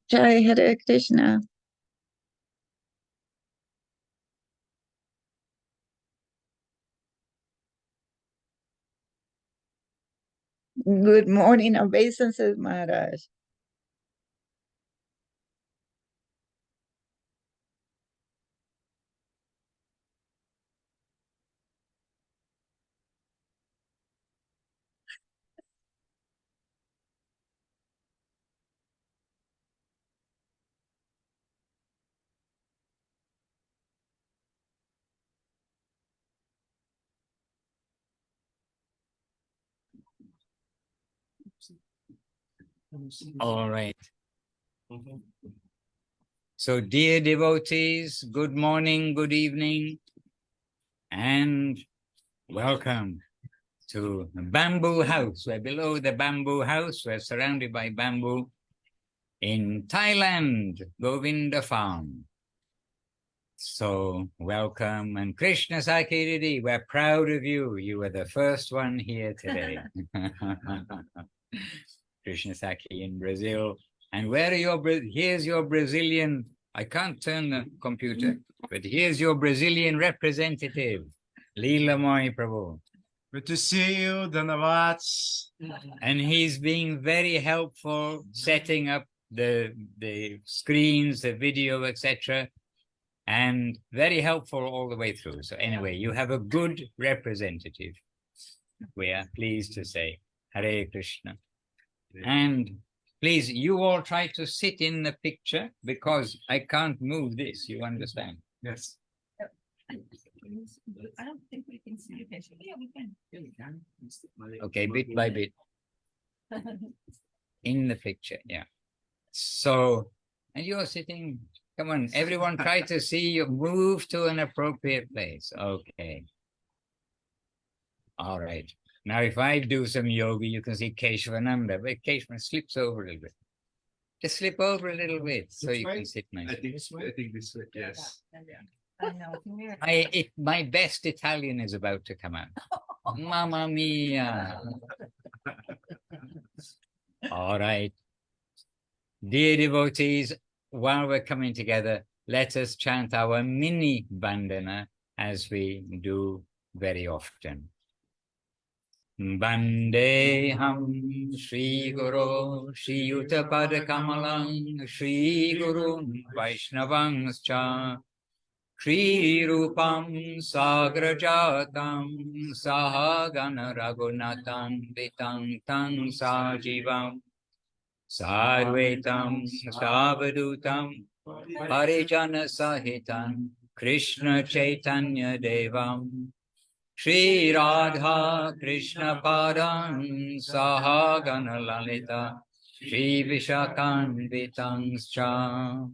Jai Hare Krishna. Good morning, obeisances, Maharaj. All right. So, dear devotees, good morning, good evening, and welcome to the Bamboo House. We're below the Bamboo House. We're surrounded by bamboo in Thailand, Govinda Farm. So, welcome. And Krishna Sakiridi, we're proud of you. You were the first one here today. Krishna Saki in Brazil. And where are your, here's your Brazilian, I can't turn the computer, but here's your Brazilian representative, Leela Moy Prabhu. Good to see you, Dhanavats. And he's being very helpful setting up the screens, the video, etc. And very helpful all the way through. So anyway, you have a good representative. We are pleased to say, Hare Krishna. And please, you all try to sit in the picture because I can't move this, you understand? Yes. I don't think we can see your picture. Yeah, we can. Yeah, we can. Okay, bit by bit. In the picture, yeah. So, and you're sitting, come on, everyone try to see you, move to an appropriate place. Okay. All right. Now, if I do some yoga, you can see Keshvananda, but Keshvan slips over a little bit. Just slip over a little bit so you can sit I nicely. think this way. I think this way. Yes. I know. My best Italian is about to come out. Mamma mia. All right. Dear devotees, while we're coming together, let us chant our mini bandana as we do very often. Bandeham Shri Guru Shri Yuta Pada Kamalam Shri Guru Vaishnavangscha Shri Rupam Sagrajatam Sahagana Raghunatam Vitam Tam Sajivam Sarvetam Savadutam Parijana Sahitam Krishna Chaitanya Devam Shri Radha Krishna Padam Sahagana Lalita Shri Vishakanvitangscha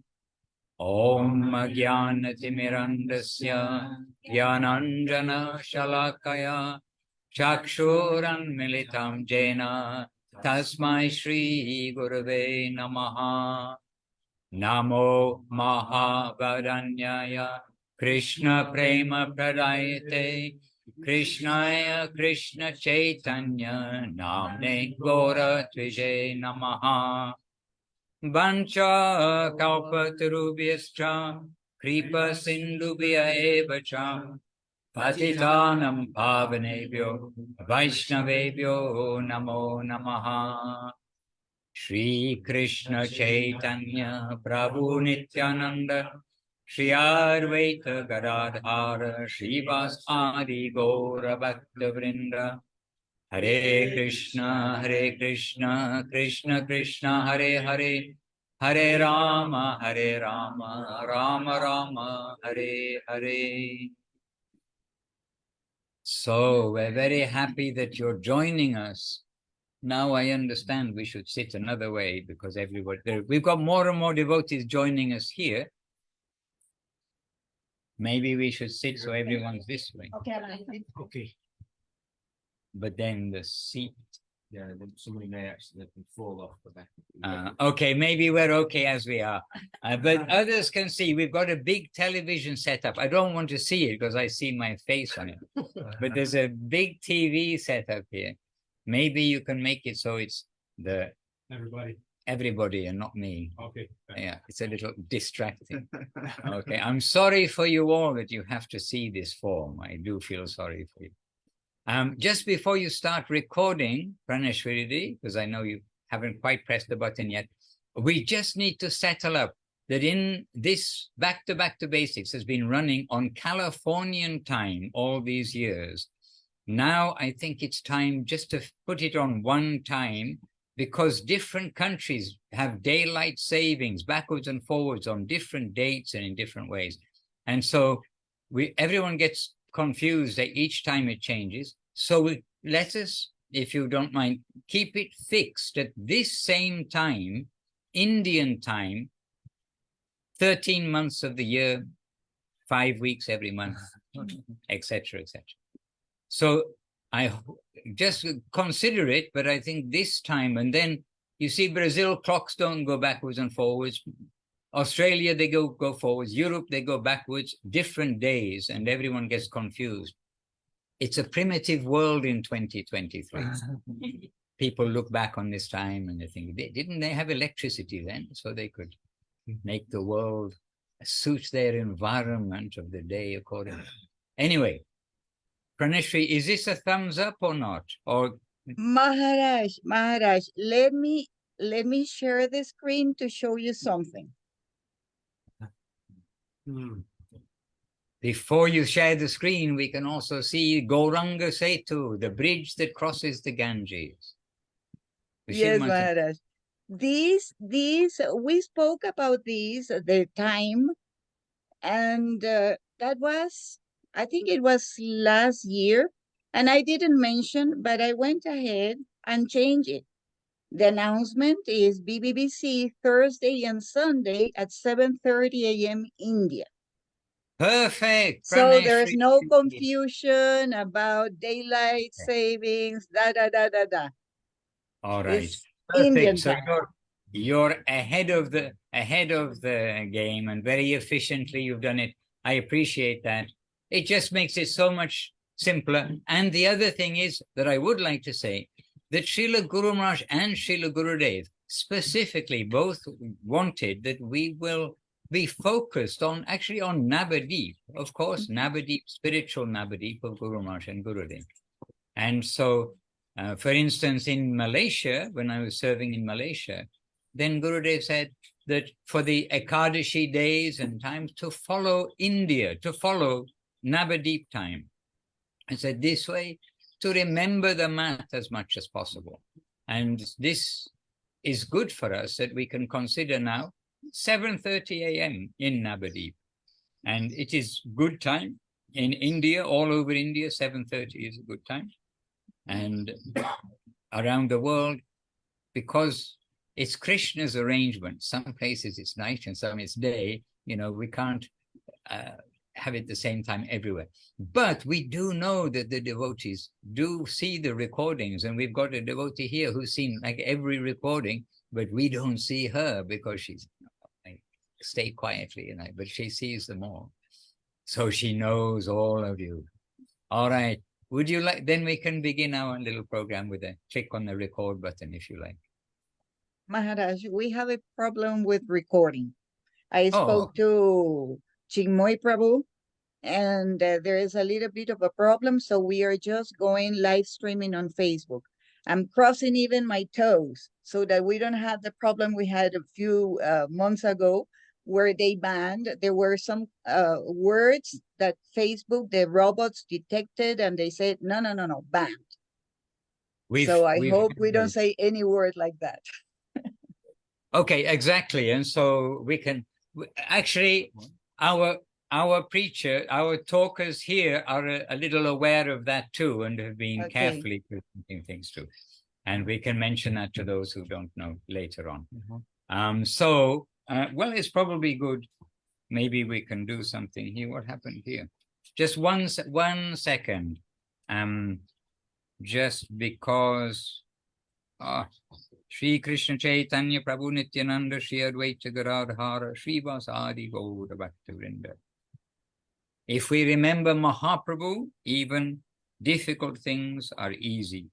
Om Jnanatimirandasya Jnananjana Shalakaya Chakshuran Militam Jena Tasmai Shri Gurave Namaha Namo Mahavadanyaya Krishna Prema Pradayate Krishnaya Krishna Chaitanya Namne Gora Tvije Namaha Vancha Kalpatarubhyascha Kripa Sindhubhya Evacha Patitanam Pavanebhyo Vaishnavebhyo Namo Namaha Shri Krishna Chaitanya Prabhu Nityananda Shri Advaita Gadadhara Srivas Adi Gaura Bhakta Vrinda Hare Krishna Krishna Krishna Hare Hare Hare Rama Rama Rama Hare Hare. So we're very happy that you're joining us. Now I understand we should sit another way because everybody, we've got more and more devotees joining us here. Maybe we should sit so everyone's this way. Okay. Okay. But then the seat. Yeah, then somebody may accidentally fall off the back. Okay, maybe we're okay as we are. But others can see. We've got a big television set up. I don't want to see it because I see my face on it. But there's a big TV set up here. Maybe you can make it so it's the Everybody. everybody and not me. Okay. Yeah, it's a little distracting. Okay, I'm sorry for you all that you have to see this form. I do feel sorry for you. Just before you start recording, Praneshwaridi, because I know you haven't quite pressed the button yet, we just need to settle up that in this Back to Basics has been running on Californian time all these years. Now I think it's time just to put it on one time, because different countries have daylight savings backwards and forwards on different dates and in different ways. And so everyone gets confused at each time it changes. So let us, if you don't mind, keep it fixed at this same time, Indian time, 13 months of the year, 5 weeks every month, etc., etc. So I just consider it, but I think this time, and then you see Brazil clocks don't go backwards and forwards. Australia, they go forwards. Europe, they go backwards, different days, and everyone gets confused. It's a primitive world in 2023. People look back on this time and they think, didn't they have electricity then? So they could make the world suit their environment of the day accordingly. Anyway, Praneshri, is this a thumbs up or not? Or Maharaj, let me share the screen to show you something. before you share the screen, we can also see Gauranga Setu, the bridge that crosses the Ganges. Yes, Maharaj. These, we spoke about these, the time, and that was, I think it was last year, and I didn't mention, but I went ahead and changed it. The announcement is BBBC Thursday and Sunday at 7:30 a.m. India. Perfect. So there's no confusion about daylight savings, All right. It's Indian So time. you're ahead of the game, and very efficiently you've done it. I appreciate that. It just makes it so much simpler. And the other thing is that I would like to say that Srila Guru Maharaj and Srila Gurudev specifically both wanted that we will be focused on actually on Navadip, of course, Navadip, spiritual Navadip of Guru Maharaj and Gurudev. And so, for instance, in Malaysia, when I was serving in Malaysia, then Gurudev said that for the Ekadashi days and times to follow India, to follow Navadip time. I said this way, to remember the math as much as possible. And this is good for us that we can consider now 7:30 a.m. in Navadip. And it is good time in India, all over India, 7:30 is a good time. And around the world, because it's Krishna's arrangement. Some places it's night and some it's day. You know, we can't have it the same time everywhere. But we do know that the devotees do see the recordings, and we've got a devotee here who's seen like every recording, but we don't see her because she's like, stay quietly, you know, but she sees them all. So she knows all of you. All right. Would you like, then we can begin our little program with a click on the record button, if you like. Maharaj, we have a problem with recording. I spoke to Chinmoy Prabhu, and there is a little bit of a problem, so we are just going live streaming on Facebook. I'm crossing even my toes so that we don't have the problem we had a few months ago where they banned. There were some words that Facebook, the robots detected, and they said, no, banned. So I hope we don't say any word like that. Okay, exactly. And so we can, actually, our preacher, our talkers here are a little aware of that too, and have been carefully presenting things too. And we can mention that to those who don't know later on. Well, it's probably good. Maybe we can do something here. What happened here? Just one second. Just because Shri Krishna Chaitanya Prabhu Nityananda Shri Advaita Gadadhara Shri Vasadi Gaura Bhaktivinoda. If we remember Mahaprabhu, even difficult things are easy.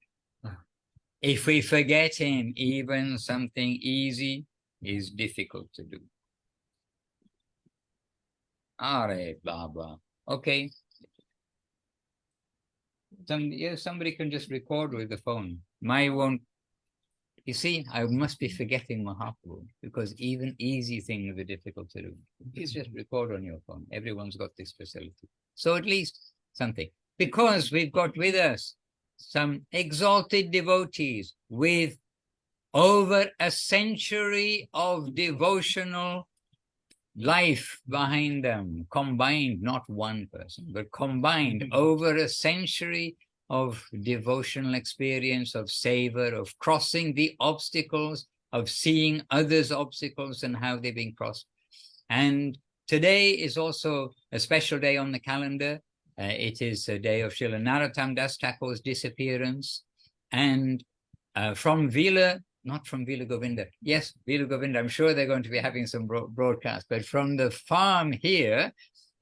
If we forget him, even something easy is difficult to do. All right, Baba. Okay. Somebody can just record with the phone. My won't. You see, I must be forgetting Mahaprabhu because even easy things are difficult to do. Please just record on your phone. Everyone's got this facility. So at least something. Because we've got with us some exalted devotees with over a century of devotional life behind them, combined, not one person, but combined over a century of devotional experience, of savor, of crossing the obstacles, of seeing others' obstacles and how they've been crossed. And today is also a special day on the calendar. It is a day of Śrīla Narottam Das Thakur's disappearance. And from Vila, not from Vila Govinda. Yes, Vila Govinda, I'm sure they're going to be having some broadcasts, but from the farm here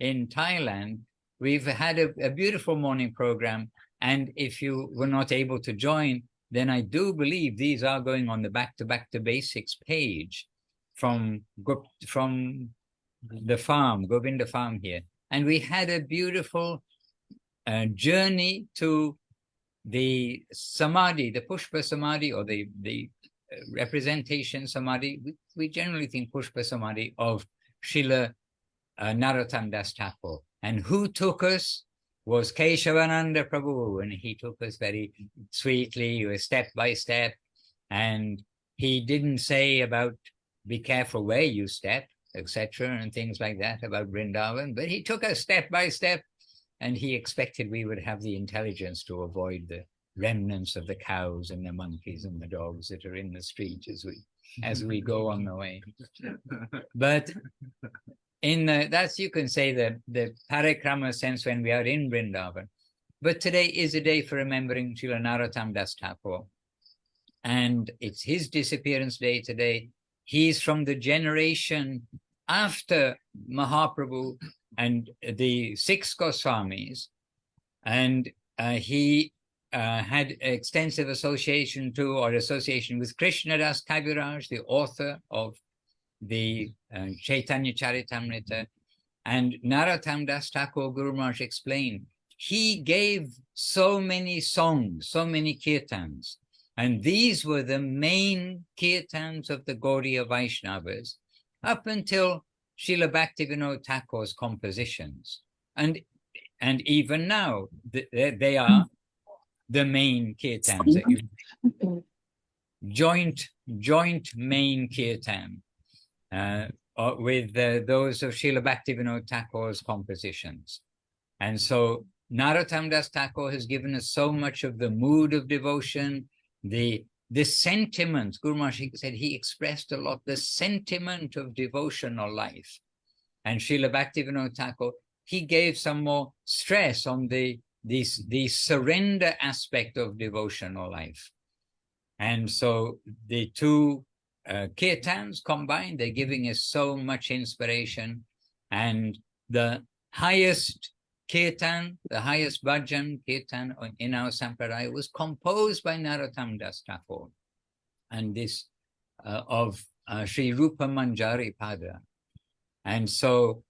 in Thailand, we've had a beautiful morning program. And if you were not able to join, then I do believe these are going on the Back to Basics page from the farm, Govinda farm here. And we had a beautiful journey to the Samadhi, the Pushpa Samadhi, or the representation Samadhi. We generally think Pushpa Samadhi of Śrīla Narottam Das Thakur. And who took us was Keshavananda Prabhu, and he took us very sweetly, step by step. And he didn't say about be careful where you step, etc., and things like that about Vrindavan, but he took us step by step, and he expected we would have the intelligence to avoid the remnants of the cows and the monkeys and the dogs that are in the street as we go on the way. But in that's, you can say, the parikrama sense when we are in Vrindavan. But today is a day for remembering Śrīla Narottam Das Thakur, and it's his disappearance day today. He's from the generation after Mahaprabhu and the 6 Goswamis, and he had extensive association with Krishnadas Kaviraj, the author of the Chaitanya Charitamrita. And Narottam Das Thakur, Guru Maharaj explained, he gave so many songs, so many kirtans, and these were the main kirtans of the Gaudiya Vaishnavas up until Srila Bhaktivinoda Thakur's compositions. And even now, they are the main kirtans, joint main kirtan with those of Srila Bhaktivinoda Thakur's compositions. And so Narottam Das Thakur has given us so much of the mood of devotion, the sentiment. Guru Maharaj said he expressed a lot the sentiment of devotional life. And Srila Bhaktivinoda Thakur, he gave some more stress on the surrender aspect of devotional life. And so the two kirtans combined, they're giving us so much inspiration. And the highest kirtan, the highest bhajan kirtan in our sampradaya was composed by Narottam Das Thakur, and this of Sri Rupa Manjari Pada. And so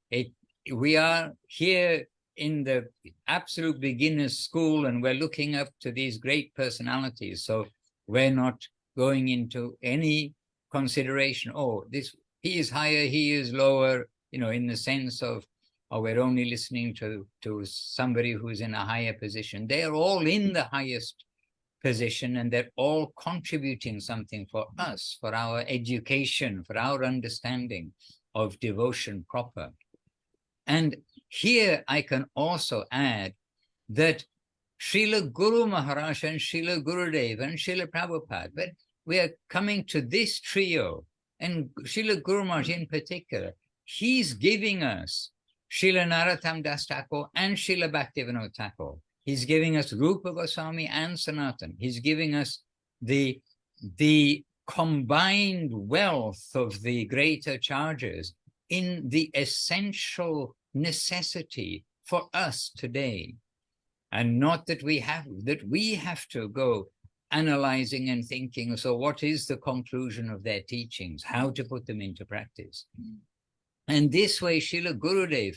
we are here in the absolute beginner's school, and we're looking up to these great personalities. So we're not going into any consideration, oh, he is higher, he is lower, in the sense of, oh, we're only listening to somebody who's in a higher position. They are all in the highest position, and they're all contributing something for us, for our education, for our understanding of devotion proper. And here I can also add that Srila Guru Maharaj and Srila Gurudev and Srila Prabhupada, but we are coming to this trio, and Srila Guru Maharaj in particular, he's giving us Srila Narottam Das Thakur and Srila Bhaktivinoda Thakur. He's giving us Rupa Goswami and Sanatan. He's giving us the combined wealth of the greater charges in the essential necessity for us today. And not that we have to go analyzing and thinking, so what is the conclusion of their teachings, how to put them into practice. And this way, Srila Gurudev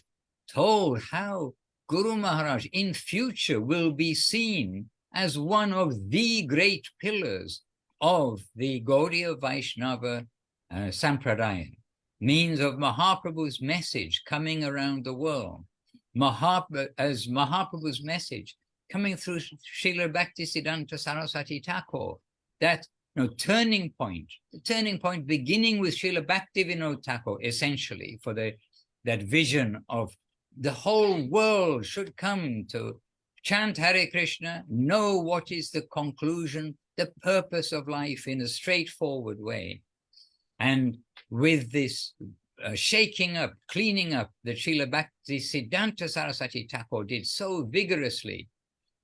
told how Guru Maharaj in future will be seen as one of the great pillars of the Gaudiya Vaishnava Sampradaya, means of Mahaprabhu's message coming around the world, as Mahaprabhu's message coming through Srila Bhaktisiddhanta Saraswati Ṭhākur, that turning point, the turning point beginning with Srila Bhaktivinoda Thakur, essentially, for that vision of the whole world should come to chant Hare Krishna, know what is the conclusion, the purpose of life in a straightforward way. And with this shaking up, cleaning up that Srila Bhaktisiddhanta Saraswati Thakur did so vigorously,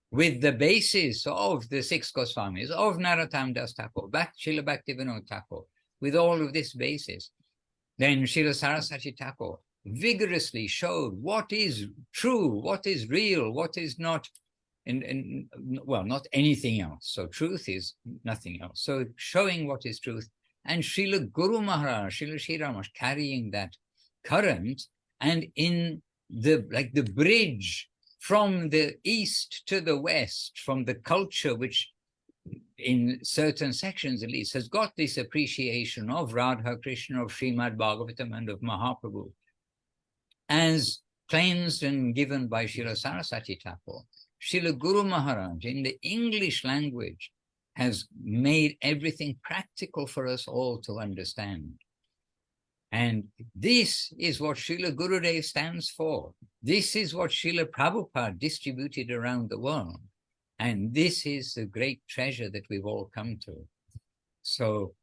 with the basis of the six Goswamis, of Narottam Das Thakur, Srila Bhaktivinoda Thakur, with all of this basis, then Srila Saraswati Thakur vigorously showed what is true, what is real, what is not, well, not anything else. So truth is nothing else. So showing what is truth. And Srila Guru Maharaj, Srila Sri Ramakrishna, carrying that current, and in like the bridge from the east to the west, from the culture which in certain sections at least has got this appreciation of Radha Krishna, of Srimad Bhagavatam and of Mahaprabhu, as cleansed and given by Srila Saraswati Thakur, Srila Guru Maharaj in the English language has made everything practical for us all to understand. And this is what Srila Gurudev stands for. This is what Srila Prabhupada distributed around the world. And this is the great treasure that we've all come to. So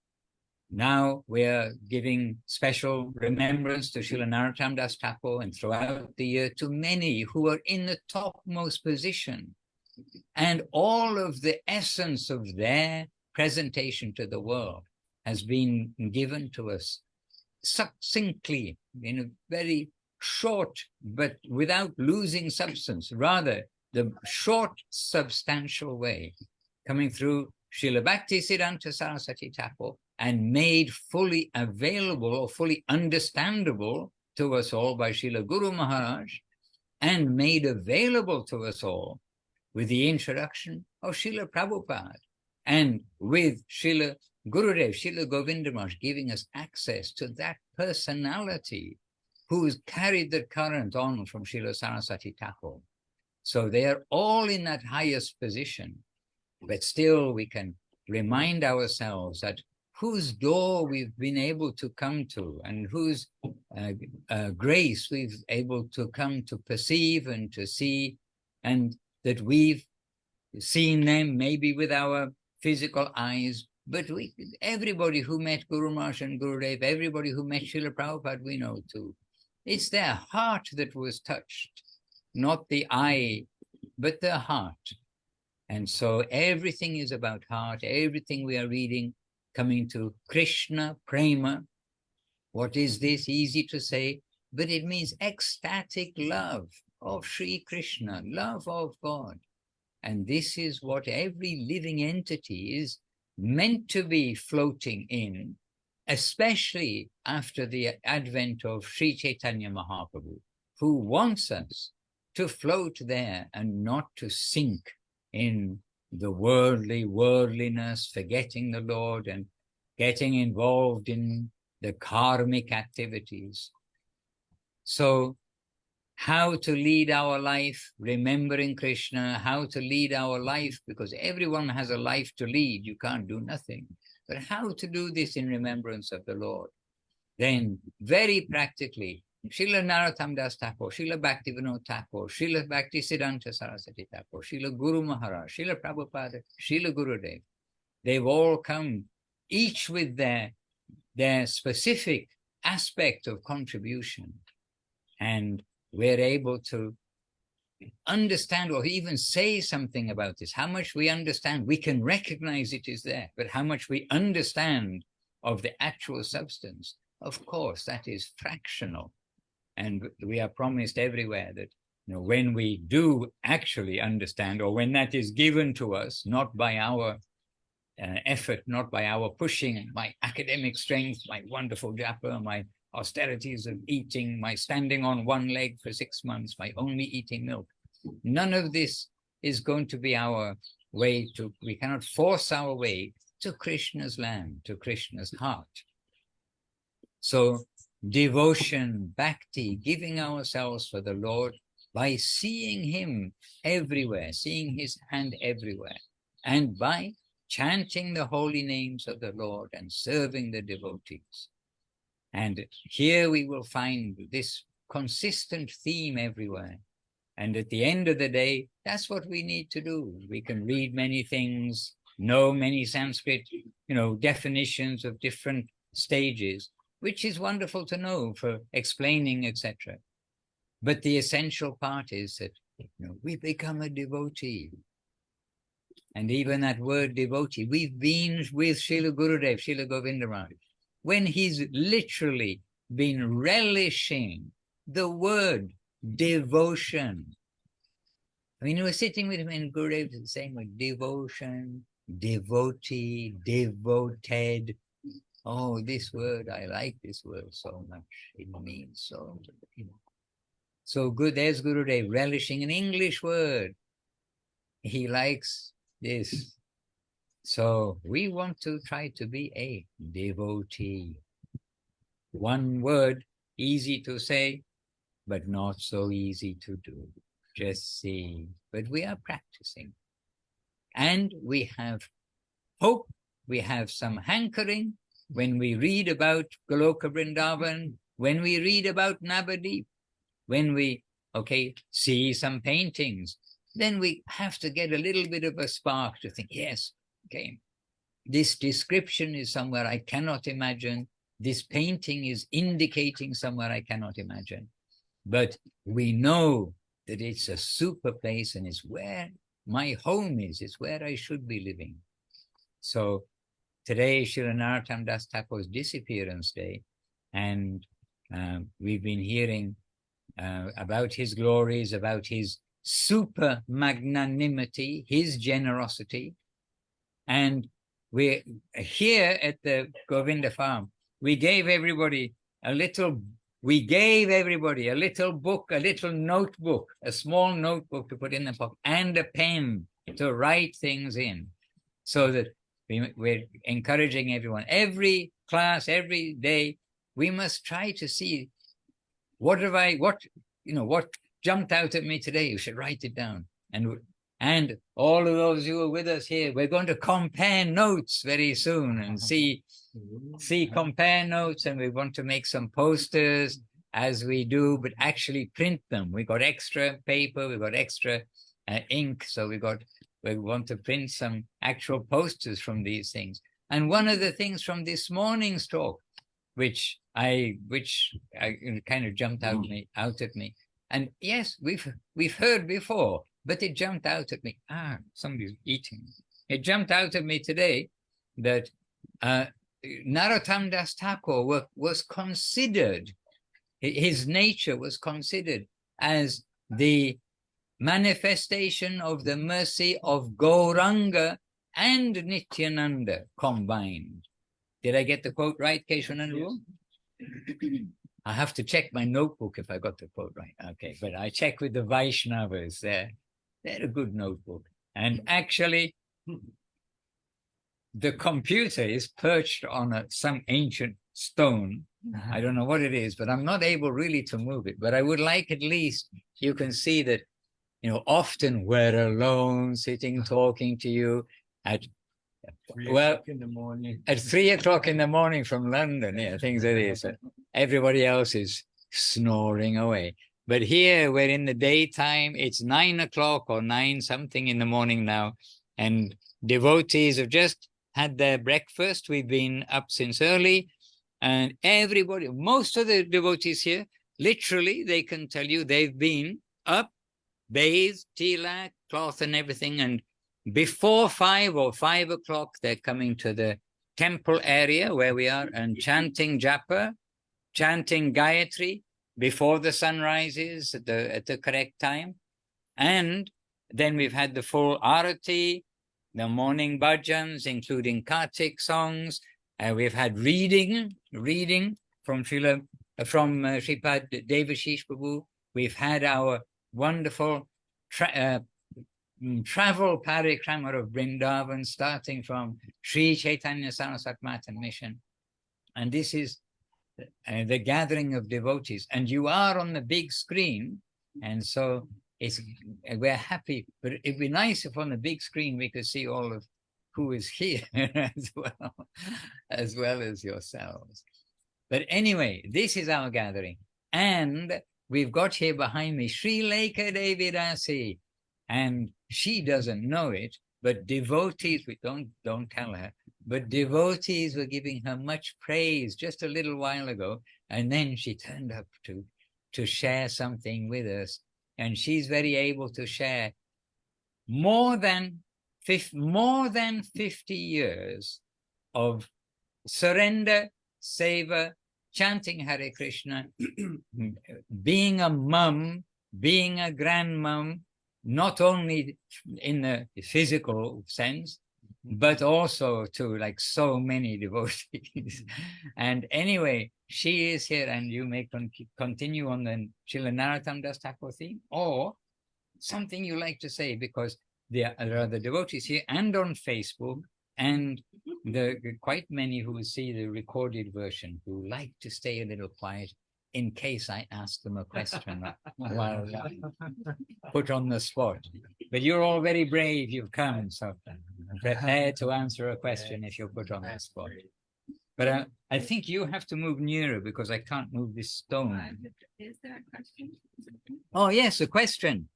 now we're giving special remembrance to Srila Narottam Das Thakur, and throughout the year to many who are in the topmost position. And all of the essence of their presentation to the world has been given to us succinctly, in a very short, but without losing substance, rather the short, substantial way, coming through Srila Bhaktisiddhanta Saraswati Thakur, and made fully available or fully understandable to us all by Srila Guru Maharaj, and made available to us all with the introduction of Srila Prabhupada, and with Srila Gurudev, Srila Govinda Maharaj, giving us access to that personality who has carried the current on from Srila Saraswati Thakur. So they are all in that highest position, but still we can remind ourselves that whose door we've been able to come to, and whose grace we've able to come to perceive and to see, and that we've seen them maybe with our physical eyes, but everybody who met Guru Maharaj and Gurudev, everybody who met Srila Prabhupada, we know too. It's their heart that was touched, not the eye, but their heart. And so everything is about heart. Everything we are reading, coming to Krishna Prema. What is this? Easy to say, but it means ecstatic love of Sri Krishna, love of God. And this is what every living entity is meant to be floating in, especially after the advent of Sri Chaitanya Mahaprabhu, who wants us to float there and not to sink in the worldliness, forgetting the Lord and getting involved in the karmic activities. So how to lead our life, remembering Krishna, how to lead our life, because everyone has a life to lead, you can't do nothing. But how to do this in remembrance of the Lord? Then very practically, Srila Narottam Das Thakur, Srila Bhaktivinoda Thakur, Srila Bhaktisiddhanta Saraswati Thakur, Srila Guru Maharaj, Srila Prabhupada, Srila Gurudev, they've all come, each with their specific aspect of contribution. And we're able to understand or even say something about this. How much we understand, we can recognize it is there, but how much we understand of the actual substance, of course, that is fractional. And we are promised everywhere that, when we do actually understand, or when that is given to us, not by our effort, not by our pushing, my academic strength, my wonderful japa, my austerities of eating, my standing on one leg for 6 months, my only eating milk. None of this is going to be our way to, we cannot force our way to Krishna's land, to Krishna's heart. So devotion, bhakti, giving ourselves for the Lord by seeing him everywhere, seeing his hand everywhere, and by chanting the holy names of the Lord and serving the devotees. And here we will find this consistent theme everywhere. And at the end of the day, that's what we need to do. We can read many things, know many Sanskrit, definitions of different stages, which is wonderful to know for explaining, etc. But the essential part is that we become a devotee. And even that word devotee, we've been with Srila Gurudev, Srila Govindaraj, when he's literally been relishing the word devotion. I mean, we were sitting with him and Gurudev was saying with devotion, devotee, devoted. Oh, this word, I like this word so much. It means so, So good, there's Gurudev relishing an English word. He likes this. So we want to try to be a devotee. One word, easy to say, but not so easy to do. Just see. But we are practicing. And we have hope, we have some hankering when we read about Goloka Vrindavan, when we read about Navadip, when we, see some paintings, then we have to get a little bit of a spark to think, yes, this description is somewhere I cannot imagine. This painting is indicating somewhere I cannot imagine. But we know that it's a super place and it's where my home is. It's where I should be living. So today, Srila Narottam Das Thakur's disappearance day, and we've been hearing about his glories, about his super magnanimity, his generosity. And we're here at the Govinda farm. We gave everybody a little book, a little notebook, a small notebook to put in the pocket, and a pen to write things in, so that we're encouraging everyone. Every class, every day, we must try to see what jumped out at me today. You should write it down. And all of those who are with us here, we're going to compare notes very soon and see compare notes, and we want to make some posters as we do, but actually print them. We got extra paper, we got extra ink, so we want to print some actual posters from these things. And one of the things from this morning's talk, which I kind of jumped out at me, and yes, we've heard before, but it jumped out at me. Somebody's eating. It jumped out at me today that Narottam Das Ṭhākur was considered, his nature was considered as the manifestation of the mercy of Gauranga and Nityananda combined. Did I get the quote right, Keshavananda? Yes. I have to check my notebook if I got the quote right. Okay, but I check with the Vaishnavas. They're a good notebook. And actually, the computer is perched on some ancient stone. I don't know what it is, but I'm not able really to move it. But I would like, at least you can see that, often we're alone, sitting, talking to you at 3 o'clock in the morning. At 3 o'clock in the morning from London, things like this. Everybody else is snoring away. But here we're in the daytime. It's 9 o'clock or 9 something in the morning now. And devotees have just had their breakfast. We've been up since early. And everybody, most of the devotees here, literally, they can tell you they've been up, bathed, tilak, cloth and everything. And before 5 or 5 o'clock, they're coming to the temple area where we are and chanting japa, chanting Gayatri before the sun rises at the correct time. And then we've had the full arati, the morning bhajans, including Kartik songs. We've had reading from Sripad Devashish Prabhu. We've had our wonderful travel parikrama of Vrindavan, starting from Sri Chaitanya Saraswat Matan Mission. And this is the gathering of devotees. And you are on the big screen. And so we're happy. But it'd be nice if on the big screen we could see all of who is here as well as yourselves. But anyway, this is our gathering. And we've got here behind me Śrīla Devi Dasi. And she doesn't know it, but devotees, we don't tell her, but devotees were giving her much praise just a little while ago. And then she turned up to share something with us. And she's very able to share more than 50 years of surrender, seva, chanting Hare Krishna, being a mum, being a grandmum, not only in the physical sense, but also to like so many devotees. And anyway, she is here, and you may continue on the Srila Narottam Das Ṭhākur theme, or something you like to say, because there are the devotees here and on Facebook, and quite many who will see the recorded version who like to stay a little quiet in case I ask them a question while put on the spot. But you're all very brave, you've come, so prepare to answer a question if you're put on the spot. But I think you have to move nearer because I can't move this stone. Is there a question? Oh yes, a question.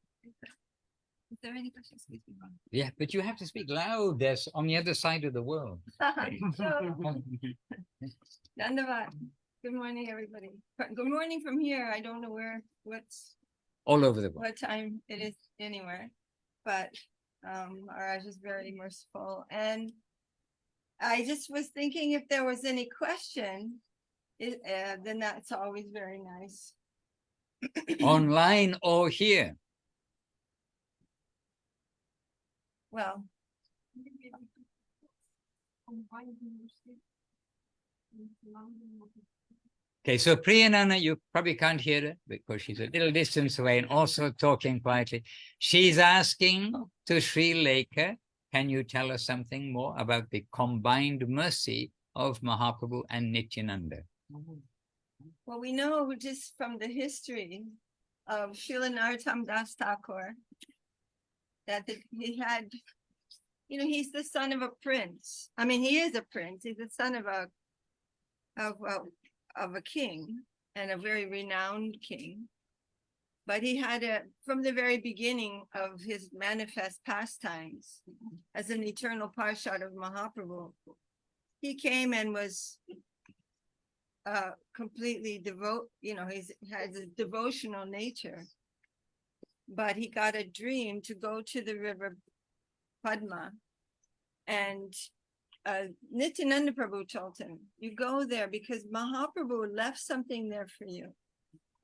Is there any questions? Yeah, but you have to speak loud. There's on the other side of the world. Dandavat. Good morning, everybody. Good morning from here. I don't know what's All over the world. what time it is anywhere, but Maharaj is very merciful. And I just was thinking if there was any question, then that's always very nice. Online or here? Well, Okay, so Priyanana, you probably can't hear her because she's a little distance away and also talking quietly. She's asking to Śrīla, can you tell us something more about the combined mercy of Mahaprabhu and Nityananda? well, we know just from the history of Srila Narottam Das Ṭhākur that he had, he's the son of a prince. I mean, he is a prince. He's the son of a king, and a very renowned king. But he had from the very beginning of his manifest pastimes as an eternal Parshad of Mahaprabhu, he came and was completely he has a devotional nature. But he got a dream to go to the river Padma, and Nityananda Prabhu told him, you go there because Mahaprabhu left something there for you.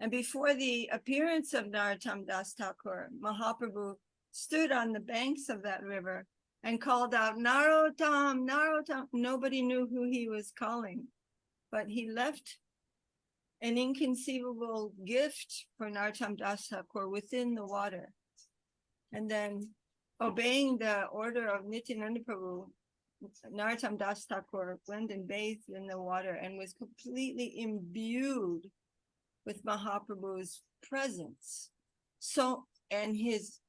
And before the appearance of Narottam Das Ṭhākur, Mahaprabhu stood on the banks of that river and called out, Narottam, Narottam. Nobody knew who he was calling, but he left an inconceivable gift for Narottam Das Ṭhākur within the water. And then, obeying the order of Nityananda Prabhu, Narottam Das Ṭhākur went and bathed in the water and was completely imbued with Mahaprabhu's presence. So, and his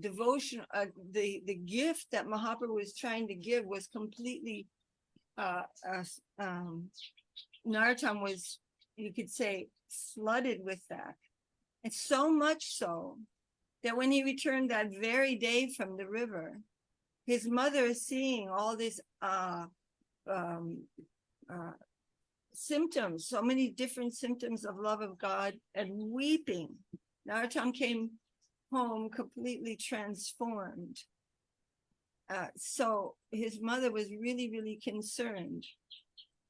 devotion, the gift that Mahaprabhu was trying to give was completely, Narottam was, you could say, flooded with that. And so much so that when he returned that very day from the river, his mother, seeing all these symptoms, so many different symptoms of love of God, and weeping. Narottam came home completely transformed. So his mother was really, really concerned.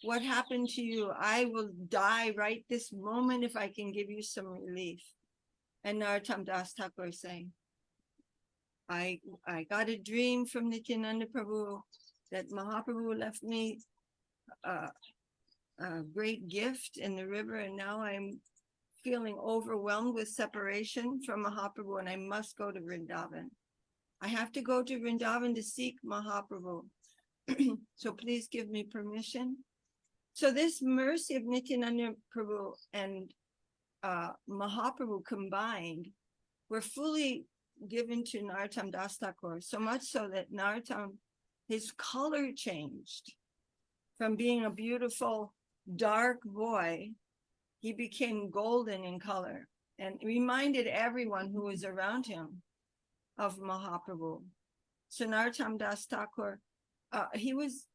What happened to you? I will die right this moment if I can give you some relief. And Narottam Das Ṭhākur saying, I got a dream from Nityananda Prabhu that Mahaprabhu left me a great gift in the river, and now I'm feeling overwhelmed with separation from Mahaprabhu, and I must go to Vrindavan. I have to go to Vrindavan to seek Mahaprabhu. So please give me permission. So this mercy of Nityananda Prabhu and Mahaprabhu combined were fully given to Narottam Das Ṭhākur, so much so that Narottam, his color changed from being a beautiful dark boy. He became golden in color and reminded everyone who was around him of Mahaprabhu. So Narottam Das Ṭhākur, he was,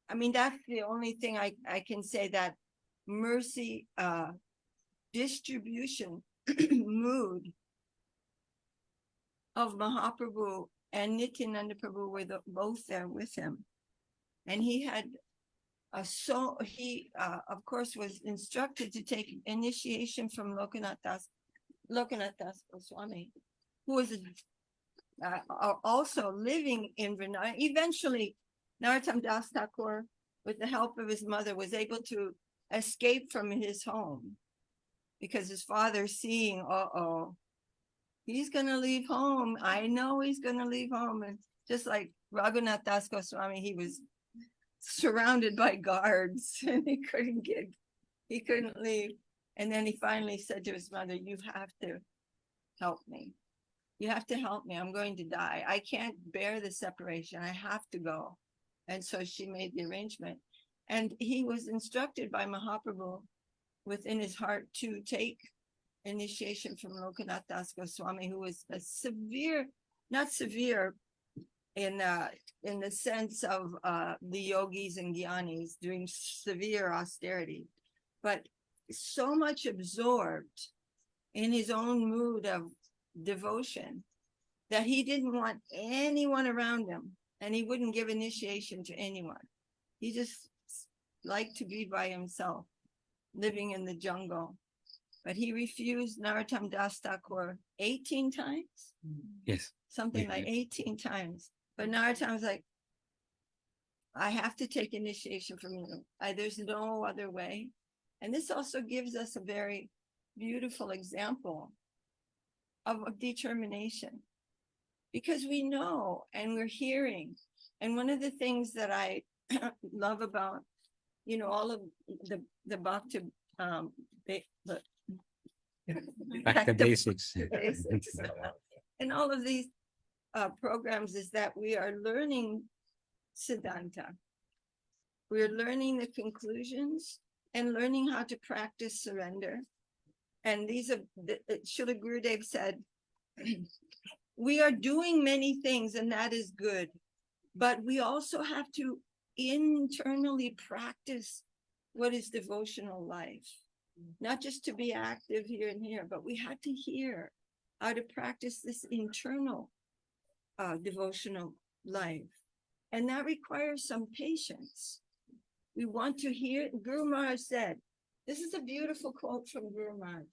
I mean, that's the only thing I can say, that mercy distribution mood of Mahaprabhu and Nityananda Prabhu were both there with him. And he had he of course was instructed to take initiation from Lokanath Das Goswami, who was also living in Vrindavan. Eventually, Narottam Das Ṭhākur, with the help of his mother, was able to escape from his home because his father, seeing, he's going to leave home. I know he's going to leave home. And just like Raghunath Das Goswami, he was surrounded by guards and he couldn't leave. And then he finally said to his mother, you have to help me. You have to help me. I'm going to die. I can't bear the separation. I have to go. And so she made the arrangement. And he was instructed by Mahaprabhu within his heart to take initiation from Lokanath Das Goswami, who was a severe, not severe in the sense of the yogis and gyanis doing severe austerity, but so much absorbed in his own mood of devotion that he didn't want anyone around him, and he wouldn't give initiation to anyone. He just liked to be by himself, living in the jungle. But he refused Narottam Das Ṭhākur 18 times. Yes. Something like 18 times. But Narottam's like, I have to take initiation from you. There's no other way. And this also gives us a very beautiful example of determination, because we know and we're hearing. And one of the things that I love about, all of the Bhakti, Back to basics. basics. And all of these programs is that we are learning Siddhanta. We're learning the conclusions and learning how to practice surrender. And these are, Srila Gurudev said, we are doing many things and that is good, but we also have to internally practice what is devotional life. Not just to be active here and here, but we had to hear how to practice this internal devotional life. And that requires some patience. We want to hear. Guru Maharaj said, this is a beautiful quote from Guru Maharaj.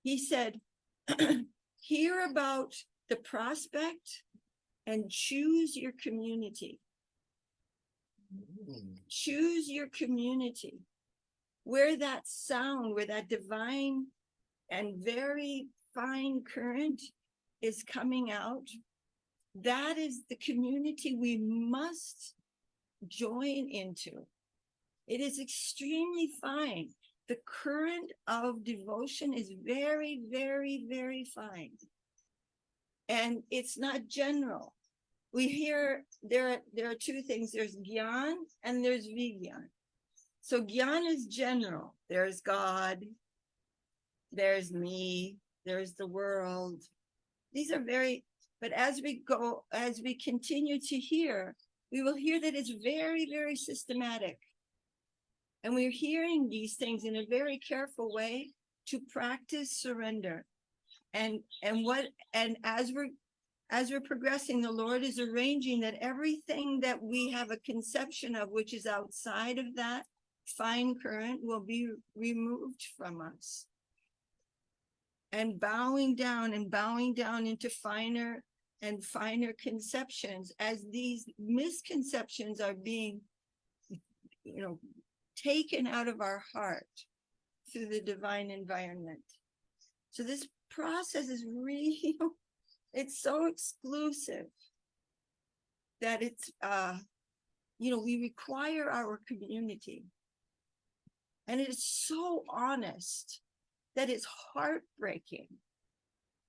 He said, hear about the prospect and choose your community. Choose your community. Where that sound, where that divine and very fine current is coming out, that is the community we must join into. It is extremely fine. The current of devotion is very, very, very fine. And it's not general. We hear there are two things. There's Gyan and there's Vigyan. So Gyan is general. There's God, there's me, there's the world. These are very, but as we continue to hear, we will hear that it's very, very systematic. And we're hearing these things in a very careful way to practice surrender. And as we're progressing, the Lord is arranging that everything that we have a conception of, which is outside of that fine current, will be removed from us. And bowing down into finer and finer conceptions as these misconceptions are being, taken out of our heart through the divine environment. So this process is real. It's so exclusive that it's, we require our community. And it is so honest that it's heartbreaking.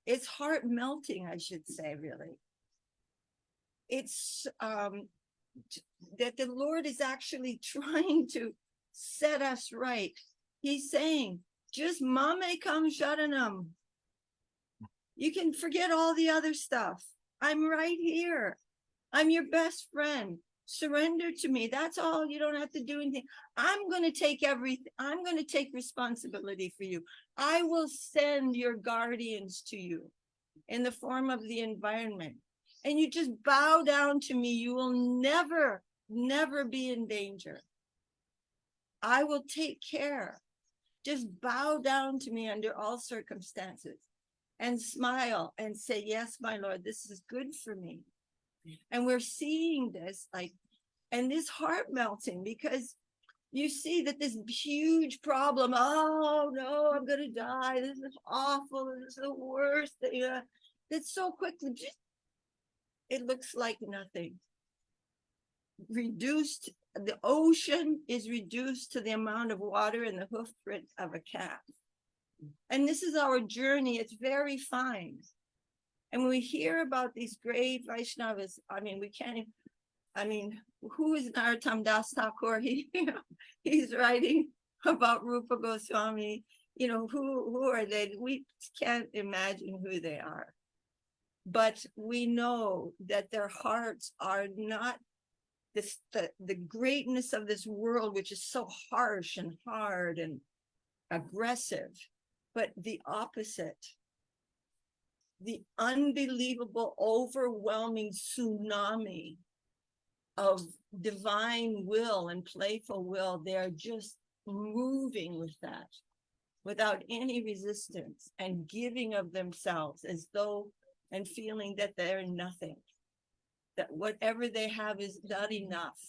It's heart melting, I should say, really. It's that the Lord is actually trying to set us right. He's saying, just mame kam sharanam. You can forget all the other stuff. I'm right here. I'm your best friend. Surrender to me. That's all. You don't have to do anything. I'm going to take everything. I'm going to take responsibility for you. I will send your guardians to you in the form of the environment. And you just bow down to me. You will never, never be in danger. I will take care. Just bow down to me under all circumstances and smile and say, yes, my Lord, this is good for me. And we're seeing this, and this heart melting, because you see that this huge problem, oh no, I'm going to die. This is awful. This is the worst. That so quickly, it looks like nothing. Reduced, the ocean is reduced to the amount of water in the hoof print of a cat. And this is our journey. It's very fine. And when we hear about these great Vaishnavas, who is Narottam Das Ṭhākur? He's writing about Rupa Goswami. Who are they? We can't imagine who they are. But we know that their hearts are not the greatness of this world, which is so harsh and hard and aggressive, but the opposite. The unbelievable, overwhelming tsunami of divine will and playful will. They're just moving with that without any resistance and giving of themselves as though, and feeling that they're nothing, that whatever they have is not enough.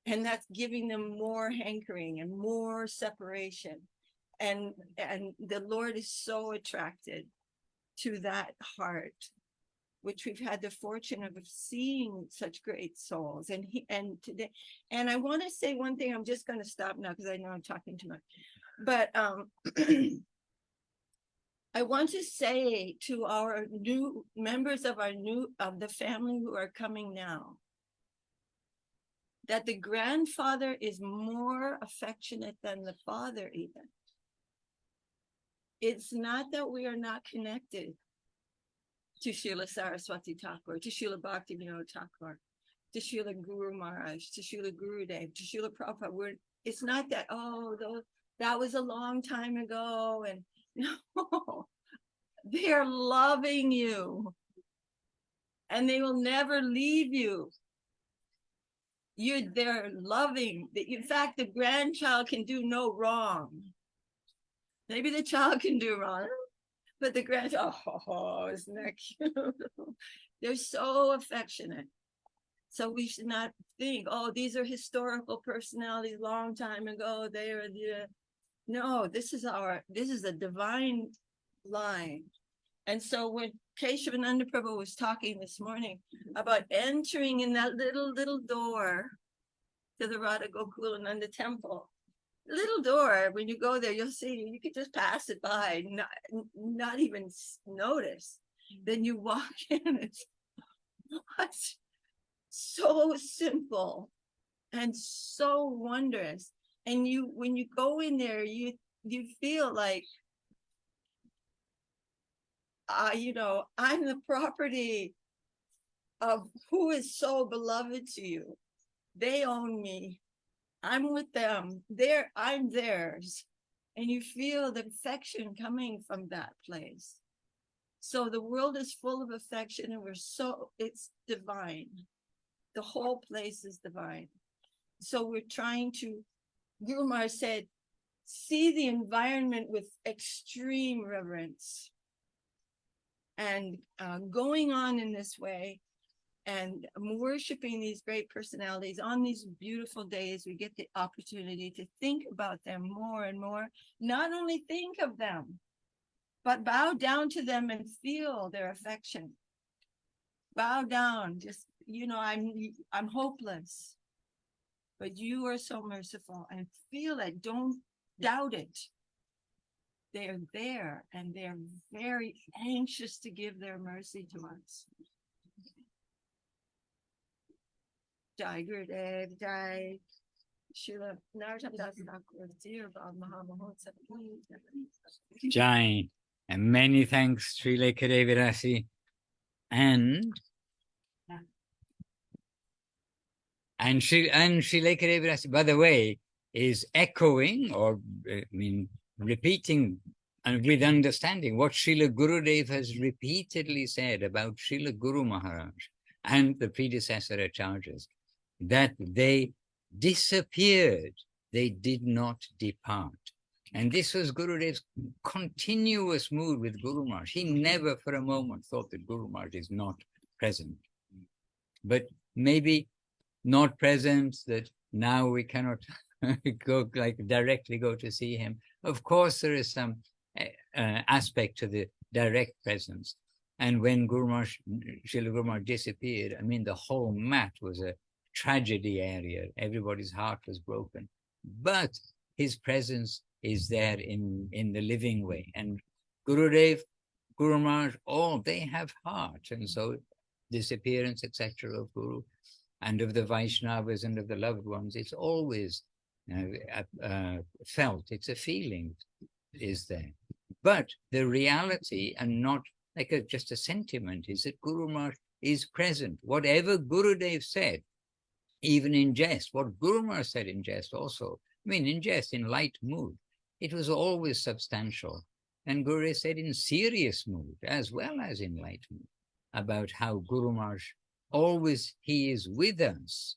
And that's giving them more hankering and more separation. And the Lord is so attracted to that heart, which we've had the fortune of seeing such great souls. And today, and I want to say one thing. I'm just going to stop now because I know I'm talking too much. But I want to say to our new members of the family who are coming now, that the grandfather is more affectionate than the father even. It's not that we are not connected to Śrīla Saraswati Ṭhākur, to Śrīla Bhaktivinoda Ṭhākur, to Śrīla Guru Maharaj, to Śrīla Gurudev, to Śrīla Prabhupada. It's not that, that was a long time ago. And no, they're loving you. And they will never leave you. They're loving. In fact, the grandchild can do no wrong. Maybe the child can do wrong, but the grandchild, isn't that cute? They're so affectionate. So we should not think, these are historical personalities long time ago. No, this is a divine line. And so when Keshavananda Prabhu was talking this morning about entering in that little door to the Radha Gokulananda temple, little door, when you go there, you'll see, you can just pass it by, not even notice. Then you walk in, it's so simple and so wondrous. And when you go in there, you feel like, I'm the property of who is so beloved to you. They own me. I'm with them. I'm theirs. And you feel the affection coming from that place. So the world is full of affection, and it's divine. The whole place is divine. So we're trying to, Guru Maharaj said, see the environment with extreme reverence. and going on in this way and worshiping these great personalities on these beautiful days, we get the opportunity to think about them more and more. Not only think of them, but bow down to them and feel their affection. Bow down, just, you know, I'm hopeless, but you are so merciful, and feel it. Don't doubt it. They're there, and they're very anxious to give their mercy to us. Jai Gurudev, Jai Śrīla Narottam Das Ṭhākur, dear Bab Mahamahotsav. Jai, and many thanks, Śrīla Virasi. And Śrīla Virasi, by the way, is echoing, or repeating with understanding what Srila Gurudev has repeatedly said about Srila Guru Maharaj and the predecessor acharyas, that they disappeared, they did not depart. And this was Gurudev's continuous mood with Guru Maharaj. He never for a moment thought that Guru Maharaj is not present. But maybe not present that now we cannot directly go to see him. Of course, there is some aspect to the direct presence. And when Srila Guru Maharaj disappeared, I mean, the whole mat was a tragedy area. Everybody's heart was broken. But his presence is there in the living way. And Gurudev, Guru Maharaj, all, they have heart. And so disappearance, etc., of Guru and of the Vaishnavas and of the loved ones, it's always felt. It's a feeling is there. But the reality, and not like just a sentiment, is that Guru Maharaj is present. Whatever Gurudev said, even in jest, what Guru Maharaj said in jest also, I mean, in jest, in light mood, it was always substantial. And Gurudev said in serious mood, as well as in light mood, about how Guru Maharaj, always he is with us,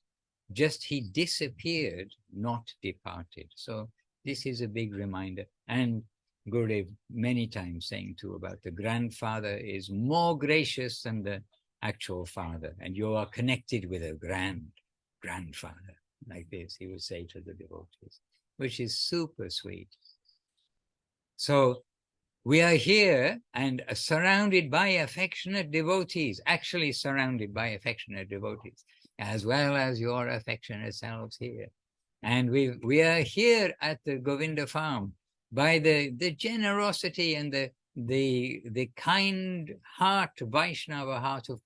just he disappeared, not departed. So this is a big reminder. And Gurudev many times saying too about the grandfather is more gracious than the actual father, and you are connected with a grandfather, like this, he would say to the devotees, which is super sweet. So we are here and surrounded by affectionate devotees, actually surrounded by affectionate devotees, as well as your affectionate selves here. And we are here at the Govinda farm by the generosity and the kind heart, Vaishnava heart of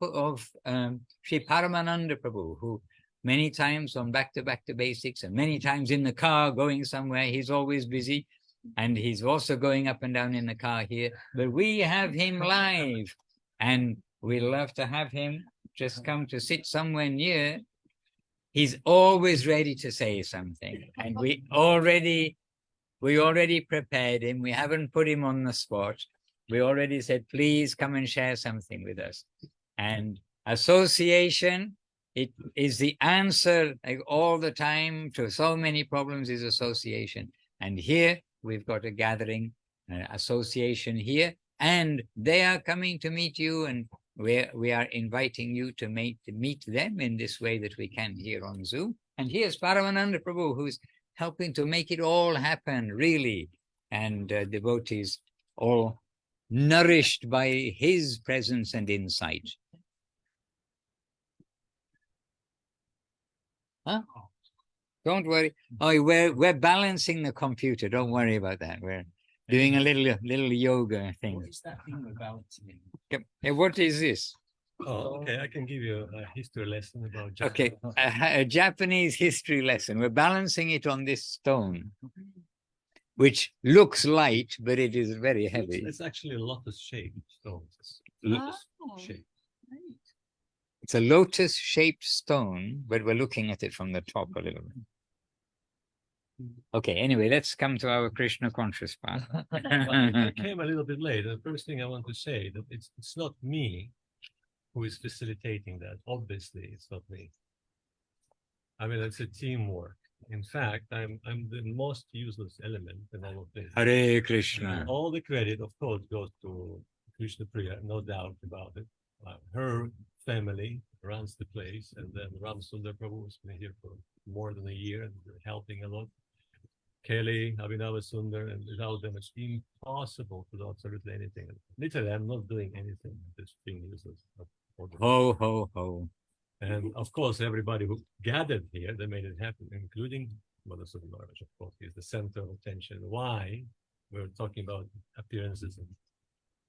Sri Paramananda Prabhu, who many times on back to basics, and many times in the car going somewhere, he's always busy. And he's also going up and down in the car here. But we have him live, and we love to have him just come to sit somewhere near. He's always ready to say something. And we already prepared him. We haven't put him on the spot. We already said, please come and share something with us. And association, it is the answer, like all the time, to so many problems is association. And here we've got a gathering, association here, and they are coming to meet you, and we are inviting you to meet them in this way that we can here on Zoom. And here's Paramananda Prabhu, who's helping to make it all happen, really. And devotees all nourished by his presence and insight. Huh? Don't worry. Oh, we're balancing the computer. Don't worry about that. We're doing a little yoga thing. What is that thing about? What is this? Oh, okay. I can give you a history lesson about Japan. Okay, a Japanese history lesson. We're balancing it on this stone, which looks light, but it is very heavy. It's actually a lotus-shaped stone. Shape. It's a lotus-shaped stone, but we're looking at it from the top a little bit. Okay, anyway, let's come to our Krishna conscious path. I came a little bit late. The first thing I want to say that it's not me who is facilitating that. Obviously, it's not me. I mean, it's a teamwork. In fact, I'm the most useless element in all of this. Hare Krishna. All the credit, of course, goes to Krishna Priya, no doubt about it. Her family runs the place, and then Ram Sundar Prabhu has been here for more than a year and they're helping a lot. Kelly, Abhinava Sundar, and without them, it's impossible to do absolutely anything. Literally, I'm not doing anything. I'm just being useless. Ho, ho, ho. And of course, everybody who gathered here, they made it happen, including Madhusudan Maharaj, of course, is the center of attention. Why? We're talking about appearances and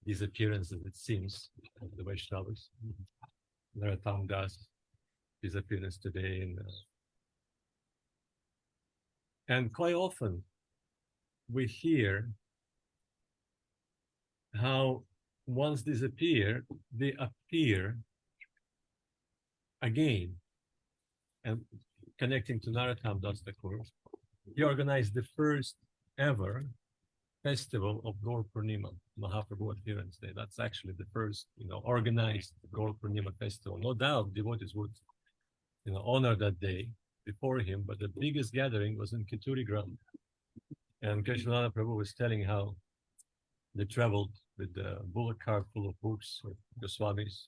disappearances, it seems, of the Vaishnavas. Narottam Das, disappearance today. And quite often, we hear how once disappear, they appear again. And connecting to Narottam Das Ṭhākur, he organized the first ever festival of Gaur Purnima, Mahaprabhu Appearance Day. That's actually the first, organized Gaur Purnima festival. No doubt devotees would, honor that day before him, but the biggest gathering was in Kituri Gram. And Krishnananda Prabhu was telling how they traveled with the bullock cart full of books of Goswamis,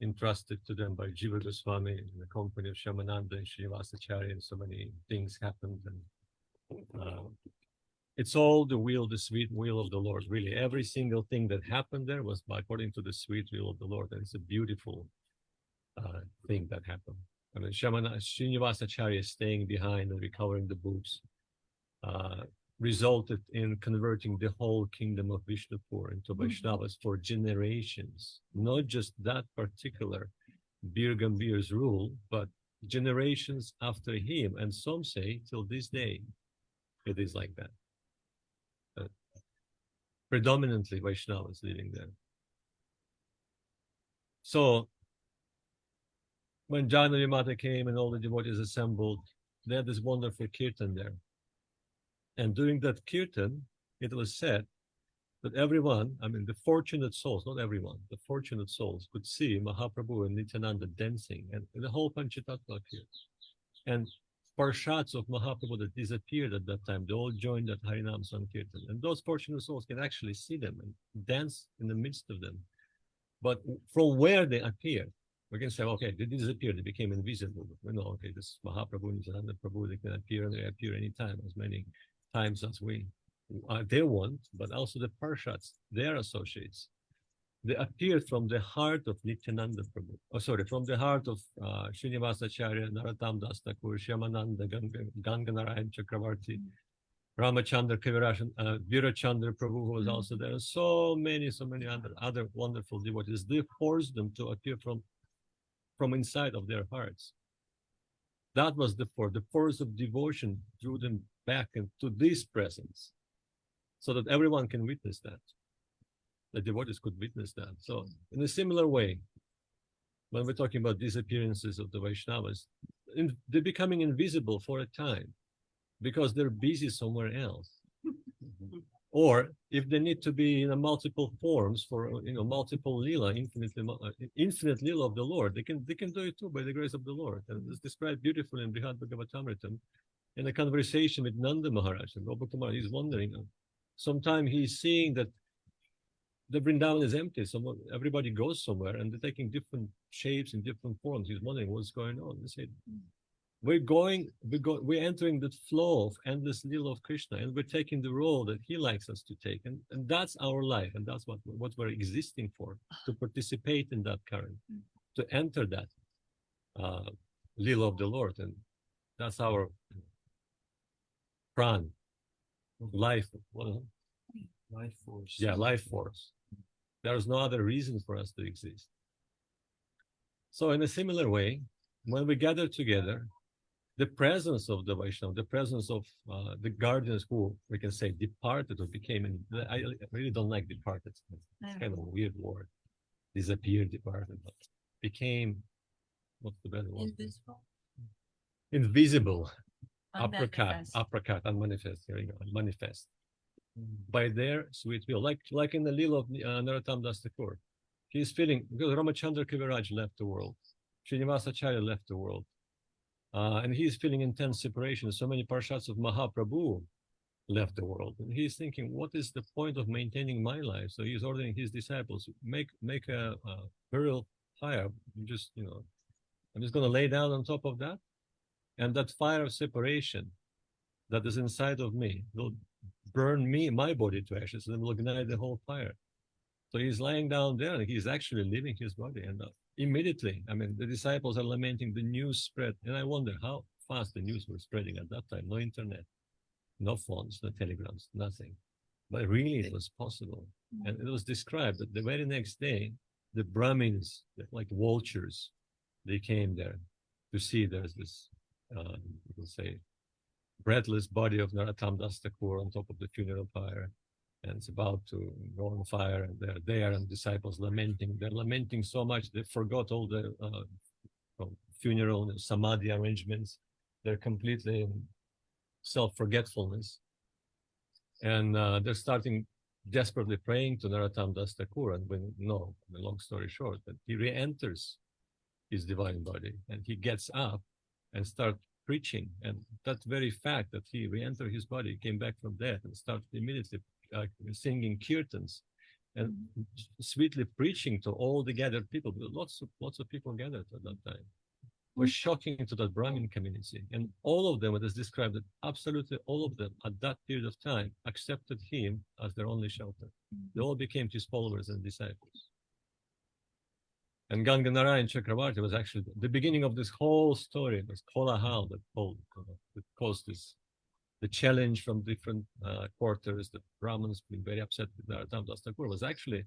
entrusted to them by Jiva Goswami in the company of Shamananda and Srinivasacharya, and so many things happened. And it's all the sweet will of the Lord. Really, every single thing that happened there was according to the sweet will of the Lord. And it's a beautiful thing that happened. I mean, Srinivasacharya staying behind and recovering the books resulted in converting the whole kingdom of Vishnupur into Vaishnavas for generations. Not just that particular Bir Gambir's rule, but generations after him. And some say till this day, it is like that. Predominantly Vaishnavas living there. So when Janani Mata came and all the devotees assembled, they had this wonderful kirtan there. And during that kirtan, it was said that everyone, the fortunate souls, not everyone, the fortunate souls could see Mahaprabhu and Nityananda dancing, and the whole Panchatattva appeared. And Parshads of Mahaprabhu that disappeared at that time, they all joined that Harinam Sankirtan. And those fortunate souls can actually see them and dance in the midst of them. But from where they appeared, we can say, okay, they disappeared, they became invisible. We know, okay, this Mahaprabhu, Nityananda Prabhu, they can appear and they appear anytime, as many times as they want, but also the Parshads, their associates. They appeared from the heart of Nityananda Prabhu. From the heart of Srinivasacharya, Narottam Das Ṭhākur, Shyamananda, Ganganarayan Chakravarti, Ramachandra Kaviraj, Virachandra Prabhu, who was also there, and so many other wonderful devotees. They forced them to appear from inside of their hearts. That was the force of devotion drew them back into this presence, so that everyone can witness that. The devotees could witness that. So in a similar way, when we're talking about disappearances of the Vaishnavas, they're becoming invisible for a time because they're busy somewhere else. Or if they need to be in multiple forms for multiple lila, infinite lila of the Lord, they can do it too by the grace of the Lord. And it's described beautifully in Brihad Bhagavatamritam in a conversation with Nanda Maharaj. And Gopal he's wondering, sometimes he's seeing that the Vrindavan is empty. Everybody goes somewhere and they're taking different shapes and different forms. He's wondering what's going on. They say, we're entering the flow of endless lila of Krishna, and we're taking the role that he likes us to take. And that's our life. And that's what we're existing for, to participate in that current, to enter that lila of the Lord. And that's our pran, life. Life force. Yeah, life force. There's no other reason for us to exist. So in a similar way, when we gather together, the presence of the Vaishnava, the presence of the guardians who, we can say, departed or became, I really don't like departed. It's kind of a weird word. Disappeared, departed, but became, what's the better word? Invisible. Uppercut, unmanifest, here we go, manifest. By their sweet will, like in the Lila of Narottam Das Ṭhākur. He's feeling, because Ramachandra Kaviraj left the world, Srinivasacharya left the world, and he's feeling intense separation. So many Parshads of Mahaprabhu left the world. And he's thinking, what is the point of maintaining my life? So he's ordering his disciples, make a burial fire. Just, I'm just going to lay down on top of that. And that fire of separation that is inside of me will burn my body to ashes, and will ignite the whole fire. So he's lying down there and he's actually leaving his body. And immediately, the disciples are lamenting, the news spread. And I wonder how fast the news was spreading at that time. No internet, no phones, no telegrams, nothing. But really it was possible. And it was described that the very next day, the Brahmins, like vultures, they came there to see there's this, we'll say, breathless body of Narottam Das Ṭhākur on top of the funeral pyre. And it's about to go on fire, and they're there, and disciples lamenting. They're lamenting so much they forgot all the funeral and samadhi arrangements. They're completely in self-forgetfulness, and they're starting desperately praying to Narottam Das Ṭhākur. And long story short, that he re-enters his divine body, and he gets up and starts preaching. And that very fact that he re-entered his body, came back from death, and started immediately singing kirtans and sweetly preaching to all the gathered people. Lots of people gathered at that time. It was shocking to that Brahmin community, and all of them, it is described that absolutely all of them at that period of time accepted him as their only shelter. They all became his followers and disciples. And Ganganarayan Chakravarti was actually the beginning of this whole story, this kolahal that caused this, the challenge from different quarters. The Brahmins being very upset with Narottam Das Ṭhākur was actually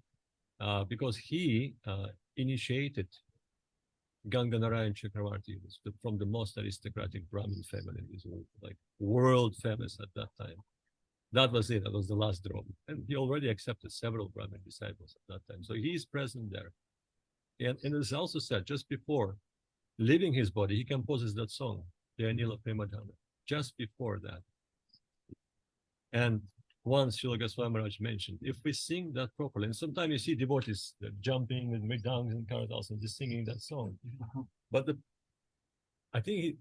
because he initiated Ganganarayan Chakravarti from the most aristocratic Brahmin family, like world famous at that time. That was it. That was the last drop. And he already accepted several Brahmin disciples at that time. So he's present there. And it's also said, just before leaving his body, he composes that song, the Anila Premadhana, just before that. And once Śrīla Goswami Maharaj mentioned, if we sing that properly, and sometimes you see devotees jumping and mridangam and karatals and just singing that song. But I think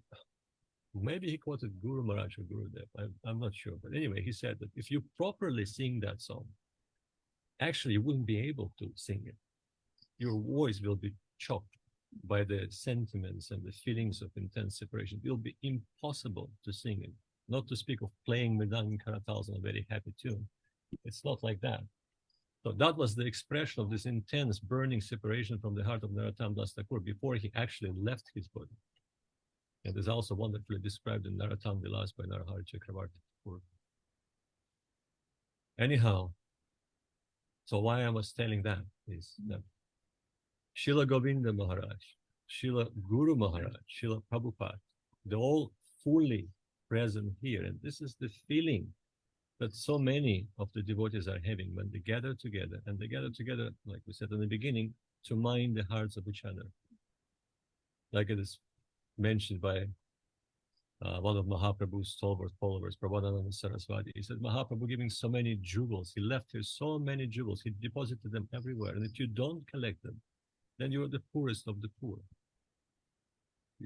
maybe he quoted Guru Maharaj or Gurudev, I'm not sure. But anyway, he said that if you properly sing that song, actually you wouldn't be able to sing it. Your voice will be choked by the sentiments and the feelings of intense separation. It will be impossible to sing it. Not to speak of playing mridangam and karatals on a very happy tune. It's not like that. So that was the expression of this intense burning separation from the heart of Narottam Das Ṭhākur before he actually left his body. And it's also wonderfully described in Narottam Vilas by Narahari Chakravarti. Anyhow, so why I was telling that is that Śrīla Govinda Maharaj, Śrīla Guru Maharaj, Śrīla Prabhupada, they're all fully present here. And this is the feeling that so many of the devotees are having when they gather together. And they gather together, like we said in the beginning, to mind the hearts of each other. Like it is mentioned by one of Mahaprabhu's stalwart followers, Prabodhananda Saraswati. He said, Mahaprabhu giving so many jewels. He left here so many jewels. He deposited them everywhere. And if you don't collect them, then you are the poorest of the poor.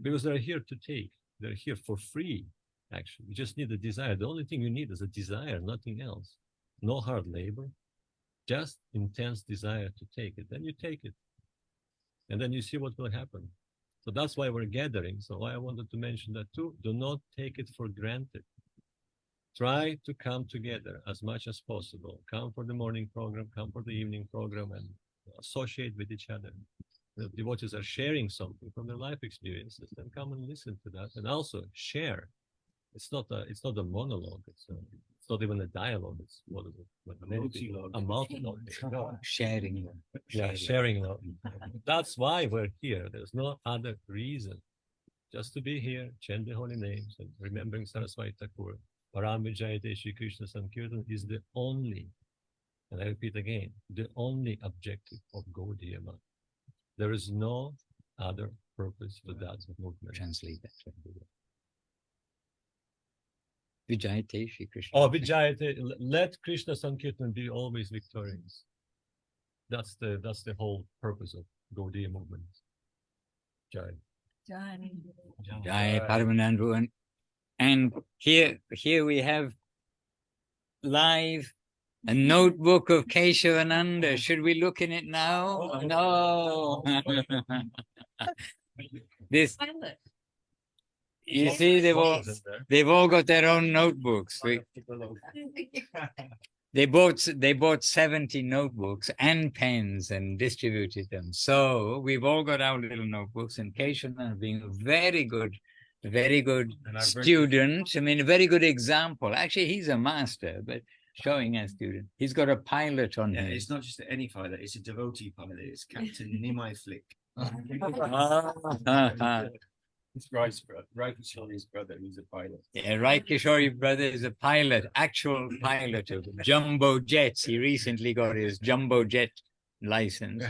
Because they're here to take. They're here for free. Actually, you just need a desire. The only thing you need is a desire, nothing else. No hard labor, just intense desire to take it. Then you take it. And then you see what will happen. So that's why we're gathering. So I wanted to mention that too. Do not take it for granted. Try to come together as much as possible. Come for the morning program, come for the evening program, and associate with each other. The devotees are sharing something from their life experiences. Then come and listen to that, and also share. It's not a monologue. It's not even a dialogue. It's what is it? A multi-logue. Sharing. Yeah, sharing. That's why we're here. There's no other reason. Just to be here, chant the holy names, and remembering Saraswati Ṭhākur. Paramvijayate Shri Krishna Sankirtan is the only, and I repeat again, the only objective of Gaudiya Math. There is no other purpose for that movement. Translate that. Vijayate Shri Krishna. Oh, Vijayate, let Krishna Sankirtan be always victorious. That's the whole purpose of Gaudiya movement. Jai. Jai Paramanandru. And here we have live a notebook of Keshavananda. Should we look in it now? No. This, Pilot. you see, they've all got their own notebooks. They bought 70 notebooks and pens and distributed them. So we've all got our little notebooks, and Keshavananda being a very good student. I mean, a very good example. Actually, he's a master, but showing a student. He's got a pilot on him. It's not just any pilot, it's a devotee pilot. It's Captain Nimai Flick. It's Rai's brother, Rai Kishori's brother, who's a pilot. Yeah, Rai Kishori's brother is a pilot, actual pilot of jumbo jets. He recently got his jumbo jet license.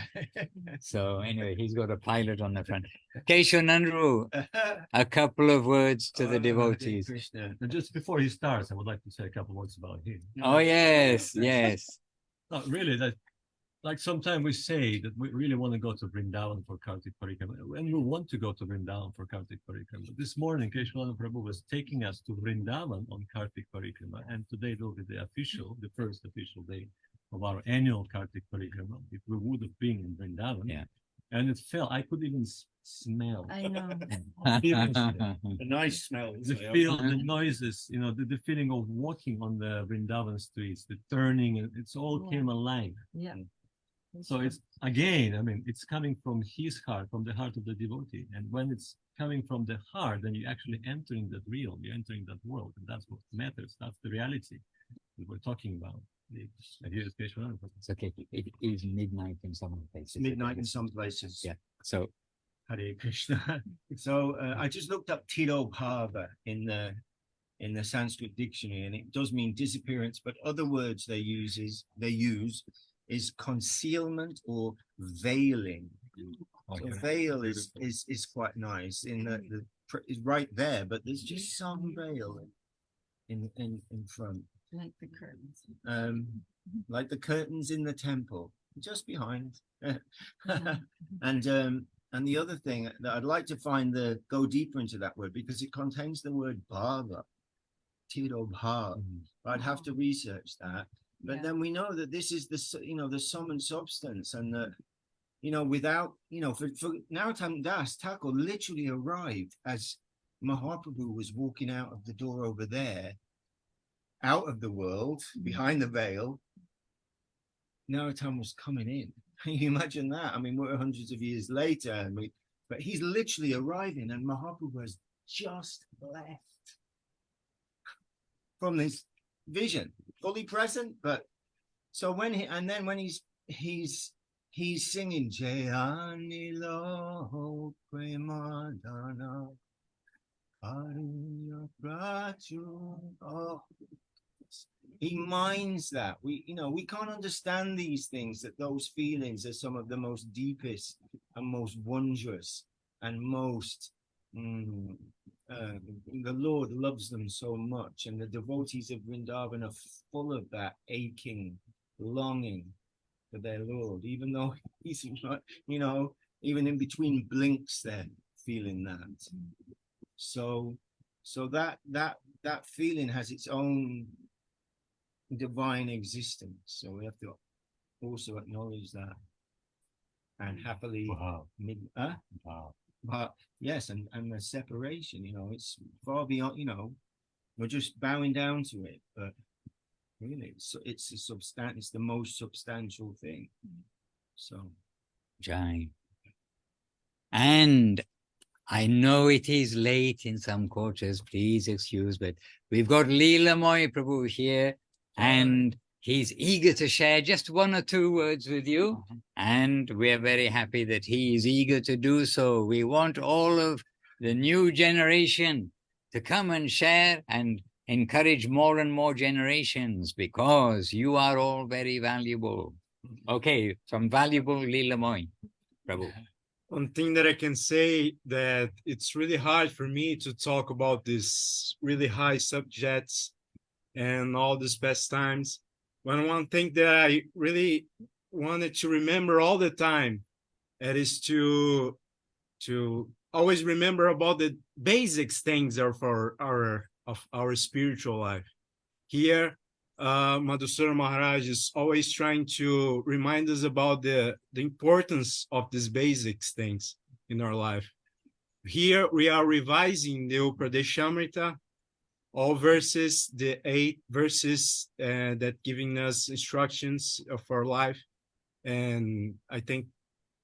So anyway, he's got a pilot on the front. Keshavananda, a couple of words to the devotees. Krishna. And just before he starts, I would like to say a couple words about him. Oh, yes, yes. Not really, that like sometimes we say that we really want to go to Vrindavan for Kartik Parikrama, and we want to go to Vrindavan for Kartik Parikrama. This morning, Keshavananda Prabhu was taking us to Vrindavan on Kartik Parikrama, and today will be the first official day of our annual Kartik Parikrama. If we would have been in Vrindavan, Yeah. and it felt, I could even smell. I know. A nice smell. The feel, the noises, you know, the feeling of walking on the Vrindavan streets, the turning, and it's all came alive. Yeah. So it's again, I mean, it's coming from his heart, from the heart of the devotee. And when it's coming from the heart, then you're actually entering that realm, you're entering that world. And that's what matters. That's the reality that we're talking about. Here's Keshavananda. It's okay. It is midnight in some places. Midnight in some places. Yeah. So Hare Krishna. So I just looked up Tirobhava in the Sanskrit dictionary, and it does mean disappearance, but other words they use is concealment or veiling. So veil is quite nice in the is right there, but there's just some veil in front. Like the curtains. Like the curtains in the temple, just behind. And the other thing that I'd like to go deeper into that word, because it contains the word bhava, Tirobhava. I'd have to research that. But then we know that this is the sum and substance, and that, without, for Narottam Das, Ṭhākur literally arrived as Mahaprabhu was walking out of the door over there, out of the world, behind the veil. Narottam was coming in. Can you imagine that? I mean, we're hundreds of years later, but he's literally arriving, and Mahaprabhu has just left from this vision, fully present. But so when he's singing Jayanilo Premadana Karunya Prachu. Oh, he minds that we can't understand these things, that those feelings are some of the most deepest and most wondrous and most the Lord loves them so much, and the devotees of Vrindavan are full of that aching longing for their Lord, even though he's not, even in between blinks they're feeling that. So that feeling has its own divine existence. So we have to also acknowledge that and happily but yes, and the separation, it's far beyond, we're just bowing down to it, but really it's the most substantial thing. So Jai. And I know it is late in some quarters, please excuse, but we've got Leela Moy Prabhu here, and he's eager to share just one or two words with you, and we're very happy that he is eager to do so. We want all of the new generation to come and share and encourage more and more generations, because you are all very valuable. Okay, some valuable Leela Moy Prabhu. One thing that I can say, that it's really hard for me to talk about these really high subjects and all these pastimes. One thing that I really wanted to remember all the time, that is to always remember about the basic things of our spiritual life. Here, Madhusura Maharaj is always trying to remind us about the importance of these basics things in our life. Here we are revising the Upadeshamrita, all verses, the 8 verses that giving us instructions of our life. And I think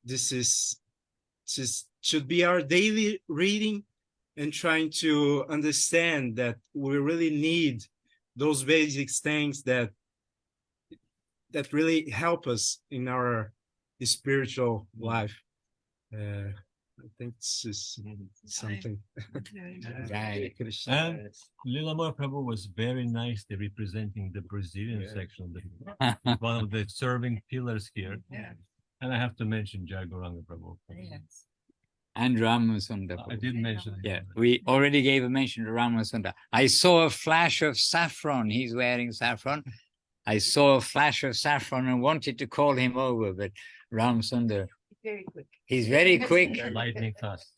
this should be our daily reading and trying to understand that we really need those basic things that really help us in our spiritual life. I think this is something. Right. And Lilamar Prabhu was very nicely representing the Brazilian section, one of the serving pillars here. Yeah. And I have to mention Jagoranga Prabhu. Yes. And Ramasunda. I did mention it. Yeah, we already gave a mention to Ramasunda. I saw a flash of saffron. He's wearing saffron. I saw a flash of saffron and wanted to call him over, but Ramasunda, Very quick. he's very quick Lightning fast.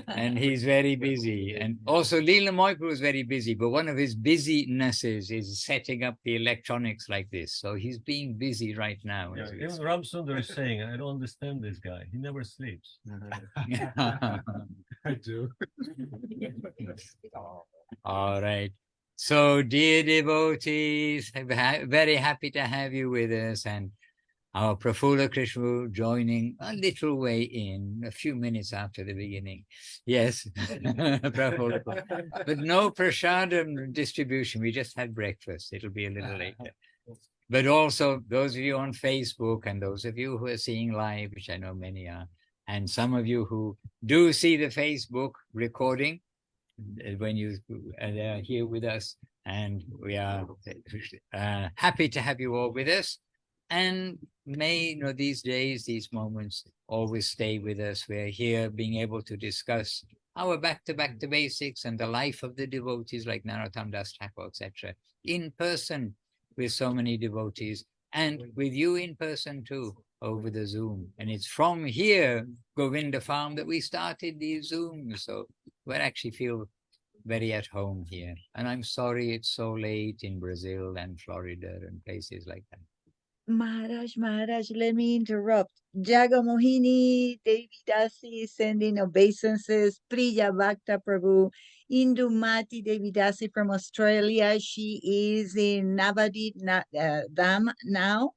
and he's very busy. And also Leela Moipu was very busy, but one of his busynesses is setting up the electronics like this. So he's being busy right now. Yeah, as we even speak. Ram Sundar is saying, I don't understand this guy. He never sleeps. I do. All right. So, dear devotees, very happy to have you with us, and our Prafula Krishna joining a little way in, a few minutes after the beginning. Yes, Prafula. But no prasadam distribution. We just had breakfast. It'll be a little later. But also, those of you on Facebook and those of you who are seeing live, which I know many are, and some of you who do see the Facebook recording, when you are here with us, and we are happy to have you all with us, and may these days, these moments always stay with us. We're here being able to discuss our back to basics and the life of the devotees like Narottam Das Ṭhākur, etc., in person with so many devotees, and with you in person too, over the Zoom. And it's from here, Govinda Farm, that we started these Zooms. So we actually feel very at home here. And I'm sorry it's so late in Brazil and Florida and places like that. Maharaj, let me interrupt. Jagamohini Devi Dasi sending obeisances. Priya Bhakta Prabhu. Indumati Devi Dasi from Australia. She is in Navadip Dham now.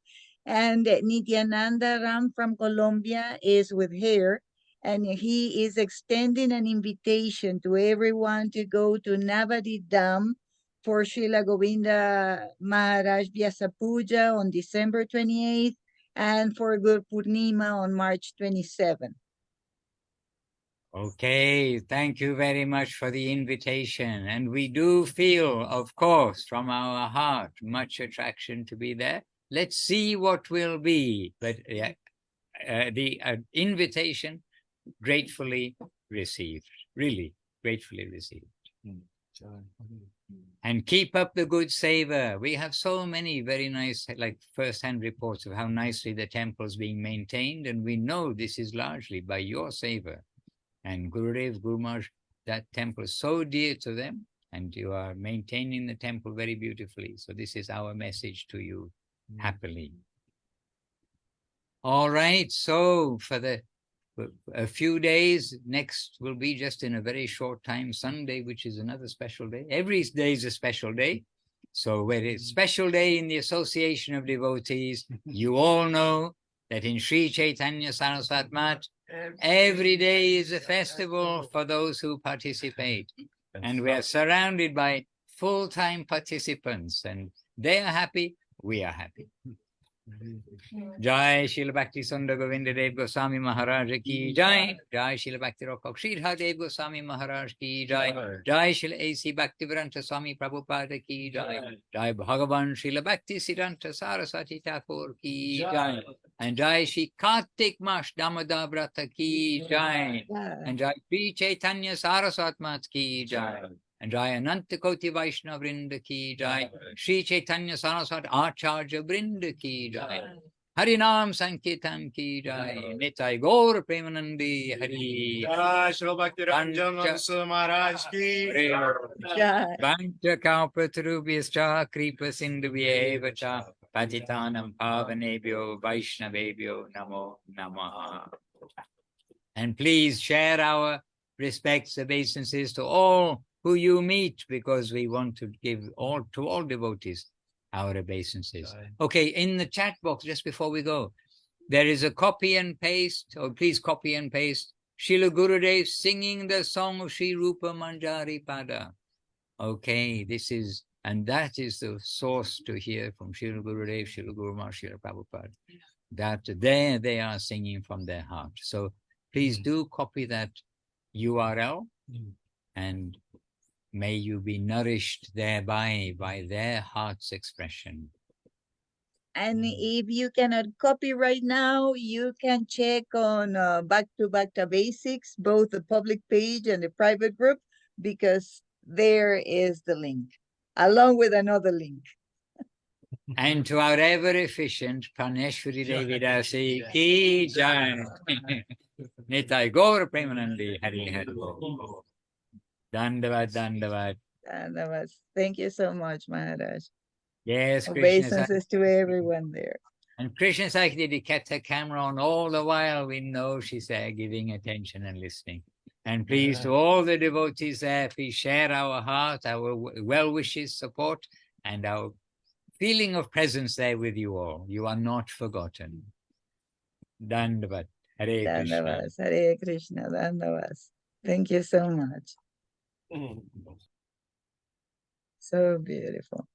And Nityananda Ram from Colombia is with her. And he is extending an invitation to everyone to go to Navadip Dham for Srila Govinda Maharaj Vyasa Puja on December 28th and for Guru Purnima on March 27th. Okay, thank you very much for the invitation. And we do feel, of course, from our heart, much attraction to be there. Let's see what will be. But the invitation, gratefully received, really gratefully received. And keep up the good seva. We have so many very nice, like first-hand reports of how nicely the temple is being maintained. And we know this is largely by your seva. And Gurudev, Guru Maharaj, that temple is so dear to them. And you are maintaining the temple very beautifully. So this is our message to you, happily. All right. So for a few days, next will be just in a very short time, Sunday, which is another special day. Every day is a special day. So where it's a special day in the Association of Devotees, you all know that in Sri Chaitanya Saraswat Math, every day is a festival for those who participate. And we are surrounded by full-time participants, and they are happy, we are happy. Jai Śrīla Bhakti Sundar Govinda Dev Goswami Maharaj ki Jai. Jai Śrīla Bhakti Rokok Sridhar Dev Goswami Maharaj ki Jai. Jai Śrīla A.C. Bhaktivedanta Swami Prabhupada ki Jai. Jai Bhagavan Śrīla Bhakti Siddhanta Saraswati Ṭhākur ki Jai. And Jai Shri Kartik Mas Damodar Vrata ki Jai. And Jai Sri Chaitanya Saraswat Mat ki Jai. And Jai Ananta Koti Vaishnava Vrinda ki Jai. Sri Chaitanya Saraswat Acharya Vrinda ki Jai. Harinam Sankirtan ki jai. Nitai Gaur Premanandi Hari. Jai Shri Bhakti Ranjan Pancha- Madhusudana Maharaj ki. Jai. Vanchakalpatarubhyascha kripa sindhubhyevacha patitanam pavanebhyo vaishnavebhyo namo namaha. And please share our respects, obeisances to all who you meet, because we want to give all to all devotees our obeisances. Aye. Okay, in the chat box, just before we go, there is a copy and paste, or please copy and paste, Srila Gurudev singing the song of Sri Rupa Manjari Pada. Okay, this is, and that is the source to hear from Srila Gurudev, Srila Guru Maharaj, Srila Prabhupada. That there they are singing from their heart. So please do copy that URL, and may you be nourished thereby by their heart's expression. And if you cannot copy right now, you can check on Back to Bhakta Basics, both the public page and the private group, because there is the link, along with another link. And to our ever efficient Praneshwari Devi Dasi ki jai. Nitai Gaur Premanandi Hari Hari Bol. Dandavad, Dandavad. And thank you so much, Maharaj. Yes, Krishna. Obeisances to everyone there. And Krishna Sakti kept her camera on all the while. We know she's there giving attention and listening. And please, to all the devotees there, please share our heart, our well wishes, support, and our feeling of presence there with you all. You are not forgotten. Dandavad. Hare Krishna. Dandavas, Hare Krishna, Dandavas. Thank you so much. So beautiful.